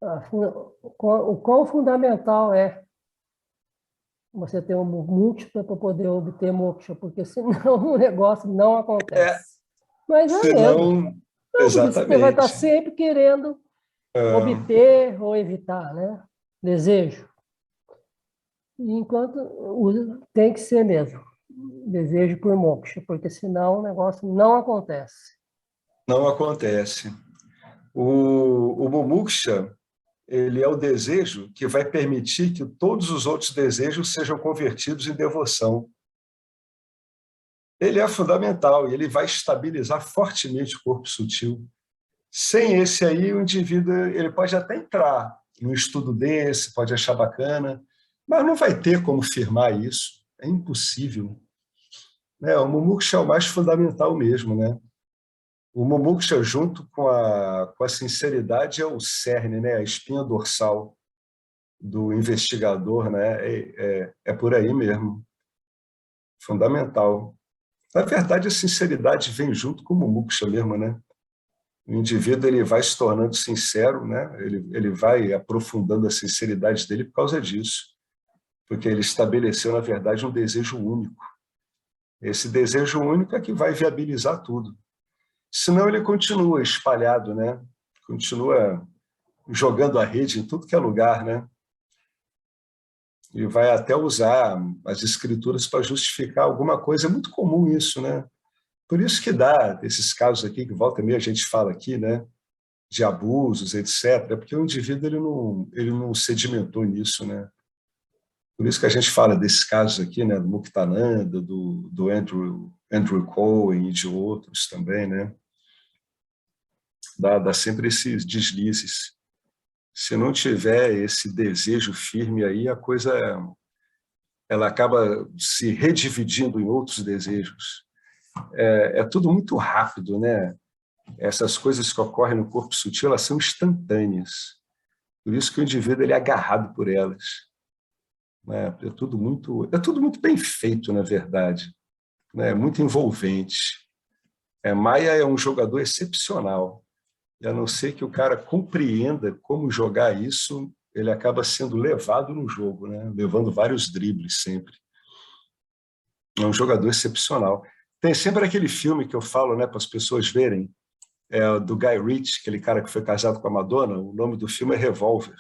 O quão fundamental é você ter um mumukshta para poder obter moksha, porque senão o negócio não acontece. Mas é mesmo. Não, exatamente. Você vai estar sempre querendo obter ou evitar, né? Desejo. Enquanto tem que ser mesmo. Desejo por moksha, porque senão o negócio não acontece. Não acontece. O mumuksha, ele é o desejo que vai permitir que todos os outros desejos sejam convertidos em devoção. Ele é fundamental e ele vai estabilizar fortemente o corpo sutil. Sem esse aí, o indivíduo ele pode até entrar num estudo desse, pode achar bacana, mas não vai ter como firmar isso. É impossível. O mumuksha é o mais fundamental mesmo, né? O mumuksha, junto com a sinceridade, é o cerne, né? A espinha dorsal do investigador, né? É por aí mesmo. Fundamental. Na verdade, a sinceridade vem junto com o mumuksha mesmo, né? O indivíduo ele vai se tornando sincero, né? Ele vai aprofundando a sinceridade dele por causa disso, porque ele estabeleceu, na verdade, um desejo único. Esse desejo único é que vai viabilizar tudo. Senão ele continua espalhado, né? Continua jogando a rede em tudo que é lugar, né? E vai até usar as escrituras para justificar alguma coisa. É muito comum isso, né? Por isso que dá esses casos aqui, que volta e meia a gente fala aqui, né? De abusos, etc. Porque o indivíduo ele não sedimentou nisso, né? Por isso que a gente fala desses casos aqui, né? Do Muktananda, do Andrew Andrew Cohen e de outros também, né? Dá sempre esses deslizes. Se não tiver esse desejo firme aí, a coisa ela acaba se redividindo em outros desejos. É tudo muito rápido, né? Essas coisas que ocorrem no corpo sutil, elas são instantâneas. Por isso que o indivíduo ele é agarrado por elas. Né? É tudo muito bem feito, na verdade. Né? Muito envolvente. Maia é um jogador excepcional. E a não ser que o cara compreenda como jogar isso, ele acaba sendo levado no jogo, né? Levando vários dribles sempre. É um jogador excepcional. Tem sempre aquele filme que eu falo, né, para as pessoas verem, do Guy Ritchie, aquele cara que foi casado com a Madonna. O nome do filme é Revolver.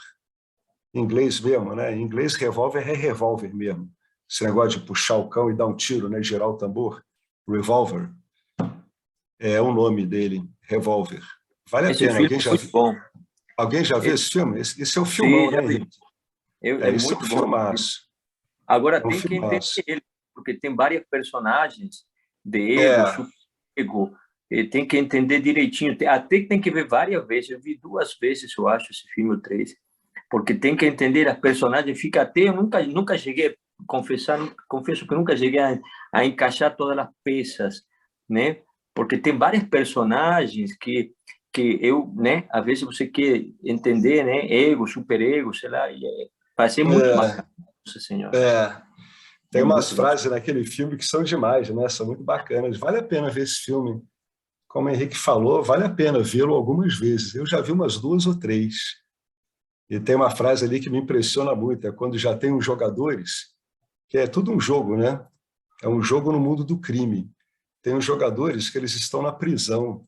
Em inglês mesmo, né? Em inglês, revólver é revólver mesmo. Esse negócio de puxar o cão e dar um tiro, né? Girar o tambor. Revolver. É o nome dele, Revolver. Vale a Esse pena. filme é muito bom. Alguém já viu esse filme? Esse é um filmão, né, Henrique? É Esse é um muito bom. filmaço. Agora É um tem que entender filmaço. ele, porque tem várias personagens de ego, super-ego, e tem que entender direitinho. Até que tem que ver várias vezes. Eu vi 2 vezes, eu acho, esse filme, o 3, porque tem que entender as personagens. Fica até, eu nunca cheguei, confesso que nunca cheguei a encaixar todas as peças, né? Porque tem várias personagens que eu, né? Às vezes você quer entender, né? Ego, superego, sei lá, e vai ser muito bacana, Nossa Senhora. Tem umas Muito frases naquele filme que são demais, né? São muito bacanas. Vale a pena ver esse filme. Como o Henrique falou, vale a pena vê-lo algumas vezes. Eu já vi umas 2 ou 3. E tem uma frase ali que me impressiona muito, é quando já tem os jogadores, que é tudo um jogo, né? É um jogo no mundo do crime. Tem os jogadores que eles estão na prisão,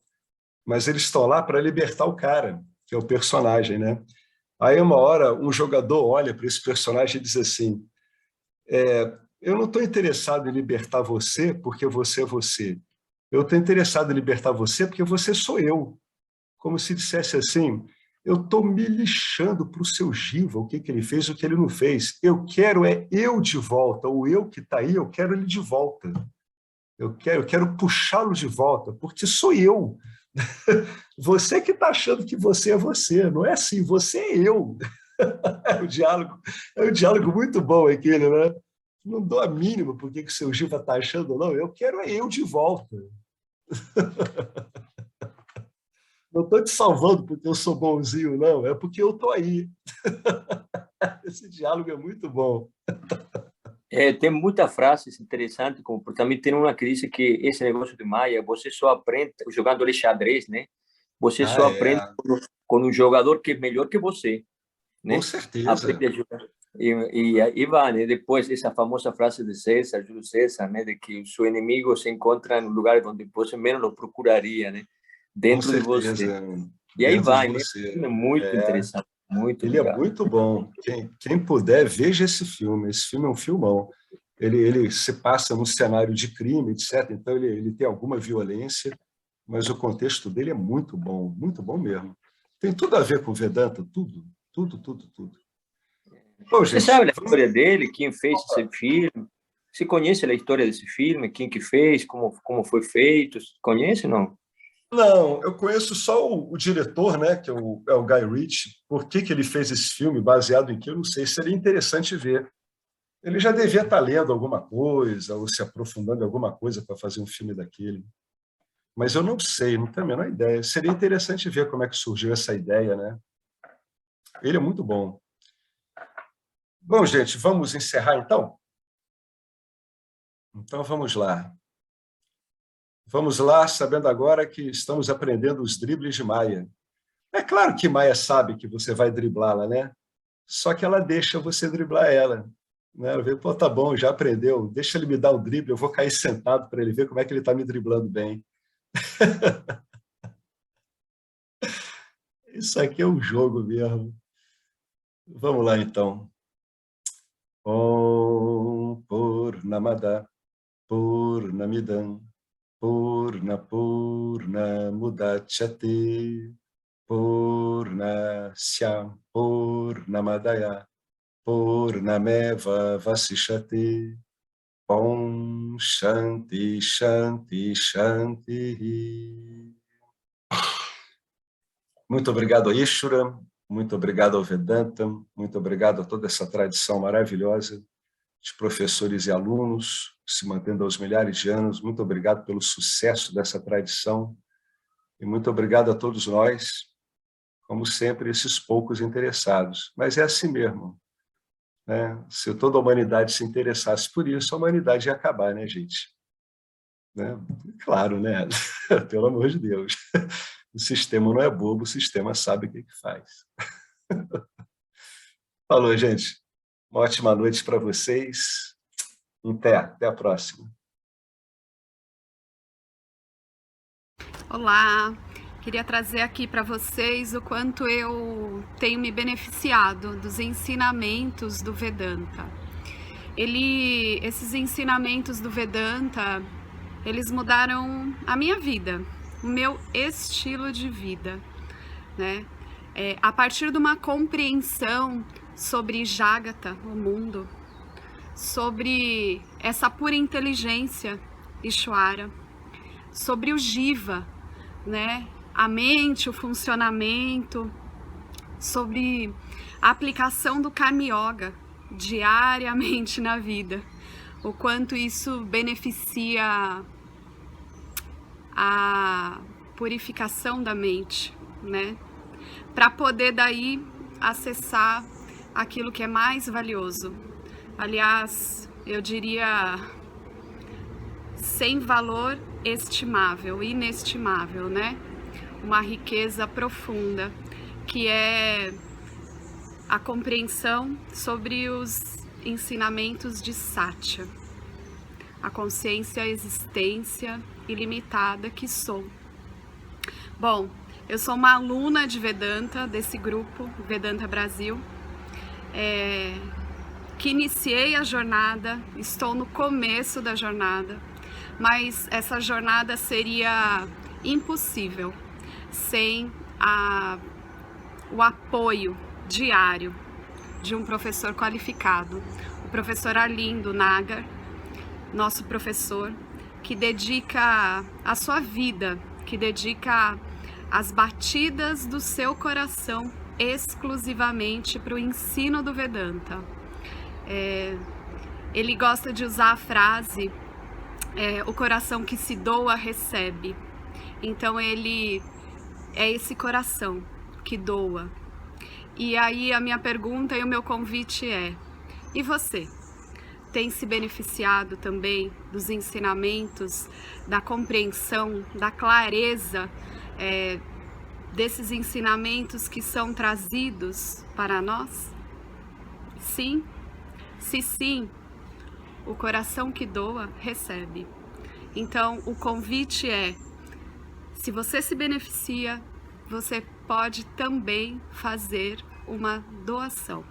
mas eles estão lá para libertar o cara, que é o personagem, né? Aí uma hora um jogador olha para esse personagem e diz assim: eu não estou interessado em libertar você porque você é você. Eu estou interessado em libertar você porque você sou eu. Como se dissesse assim: eu estou me lixando para o seu Giva, o que ele fez, o que ele não fez. Eu quero eu de volta, o eu que está aí, eu quero ele de volta. Eu quero puxá-lo de volta, porque sou eu. Você que está achando que você é você, não é assim, você é eu. É um diálogo muito bom aquele, né? Não dou a mínima por que o seu Giva está achando, não. Eu quero eu de volta. Não estou te salvando porque eu sou bonzinho, não. É porque eu estou aí. Esse diálogo é muito bom. Tem muitas frases interessantes, como também tem uma que diz que esse negócio de Maia, você só aprende jogando ali xadrez, né? Você só aprende com um jogador que é melhor que você, Com né? certeza. Aprende a jogar. E aí vai, né? Depois essa famosa frase de César, Júlio César, né? De que o seu inimigo se encontra no lugar onde você menos o procuraria, né? Dentro de você. E aí Dentro de vai, né? você. É muito interessante, muito Ele é legal. muito bom. Quem puder, veja esse filme. Esse filme é um filmão. Ele se passa num cenário de crime, etc. Então, ele tem alguma violência, mas o contexto dele é muito bom mesmo. Tem tudo a ver com Vedanta, tudo, tudo, tudo, tudo. Bom, Você gente, sabe a história dele, quem fez esse filme? Você conhece a história desse filme? Quem que fez? Como foi feito? Conhece, não? não, eu conheço só o diretor, né, que é o Guy Ritchie. Por que ele fez esse filme, baseado em que eu não sei. Seria interessante ver. Ele já devia estar lendo alguma coisa ou se aprofundando em alguma coisa para fazer um filme daquele. Mas eu não sei, não tenho a menor ideia. Seria interessante ver como é que surgiu essa ideia, né? Ele é muito bom. Bom, gente, vamos encerrar então? Então vamos lá. Vamos lá, sabendo agora que estamos aprendendo os dribles de Maia. É claro que Maia sabe que você vai driblá-la, né? Só que ela deixa você driblar ela. Né? Ela vê, pô, tá bom, já aprendeu, deixa ele me dar o drible, eu vou cair sentado para ele ver como é que ele está me driblando bem. Isso aqui é um jogo mesmo. Vamos lá, então. Om Purnamada Purnamidam Purnamudachyate Purnasya Purnamadaya Purnameva Vasishate Om Shanti, Shanti, Shanti. Muito obrigado a Ishvara, muito obrigado ao Vedanta, muito obrigado a toda essa tradição maravilhosa de professores e alunos, se mantendo aos milhares de anos. Muito obrigado pelo sucesso dessa tradição e muito obrigado a todos nós, como sempre, esses poucos interessados. Mas é assim mesmo, né? Se toda a humanidade se interessasse por isso, a humanidade ia acabar, né, gente? Né? Claro, né? Pelo amor de Deus. O sistema não é bobo, o sistema sabe o que faz. Falou, gente. Uma ótima noite para vocês. Até a próxima. Olá, queria trazer aqui para vocês o quanto eu tenho me beneficiado dos ensinamentos do Vedanta. Esses ensinamentos do Vedanta, eles mudaram a minha vida, o meu estilo de vida, né? A partir de uma compreensão sobre Jagata, o mundo, sobre essa pura inteligência, Ishvara, sobre o Jiva, né? A mente, o funcionamento, sobre a aplicação do Karma Yoga diariamente na vida, o quanto isso beneficia a purificação da mente, né? Para poder daí acessar aquilo que é mais valioso. Aliás, eu diria sem valor estimável, inestimável, né? Uma riqueza profunda, que é a compreensão sobre os ensinamentos de Satya, a consciência, a existência ilimitada que sou. Bom, eu sou uma aluna de Vedanta, desse grupo, Vedanta Brasil, que iniciei a jornada, estou no começo da jornada, mas essa jornada seria impossível sem o apoio diário de um professor qualificado, o professor Arlindo Nagar, nosso professor, que dedica a sua vida, que dedica as batidas do seu coração exclusivamente para o ensino do Vedanta. Ele gosta de usar a frase o coração que se doa recebe. Então ele é esse coração que doa. E aí a minha pergunta e o meu convite é: e você? Tem se beneficiado também dos ensinamentos, da compreensão, da clareza desses ensinamentos que são trazidos para nós? Sim? Se sim, o coração que doa recebe. Então o convite é: se você se beneficia, você pode também fazer uma doação.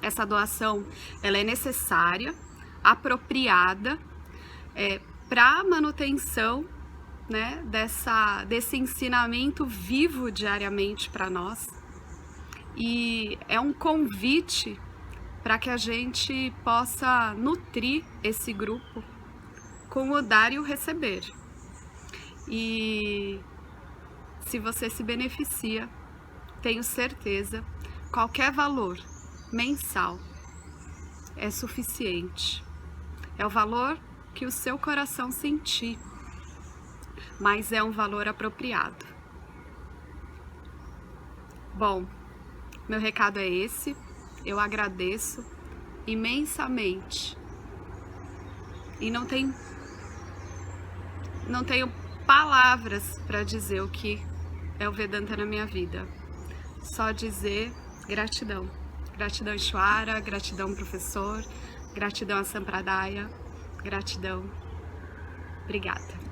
Essa doação, ela é necessária, apropriada, para a manutenção, né, desse ensinamento vivo diariamente para nós. E é um convite para que a gente possa nutrir esse grupo com o dar e o receber. E se você se beneficia, tenho certeza, qualquer valor mensal é suficiente. É o valor que o seu coração sentir, mas é um valor apropriado. Bom, meu recado é esse. Eu agradeço imensamente e não tenho palavras para dizer o que é o Vedanta na minha vida. Só dizer gratidão. Gratidão Ishvara, gratidão professor, gratidão a Sampradaya, gratidão. Obrigada.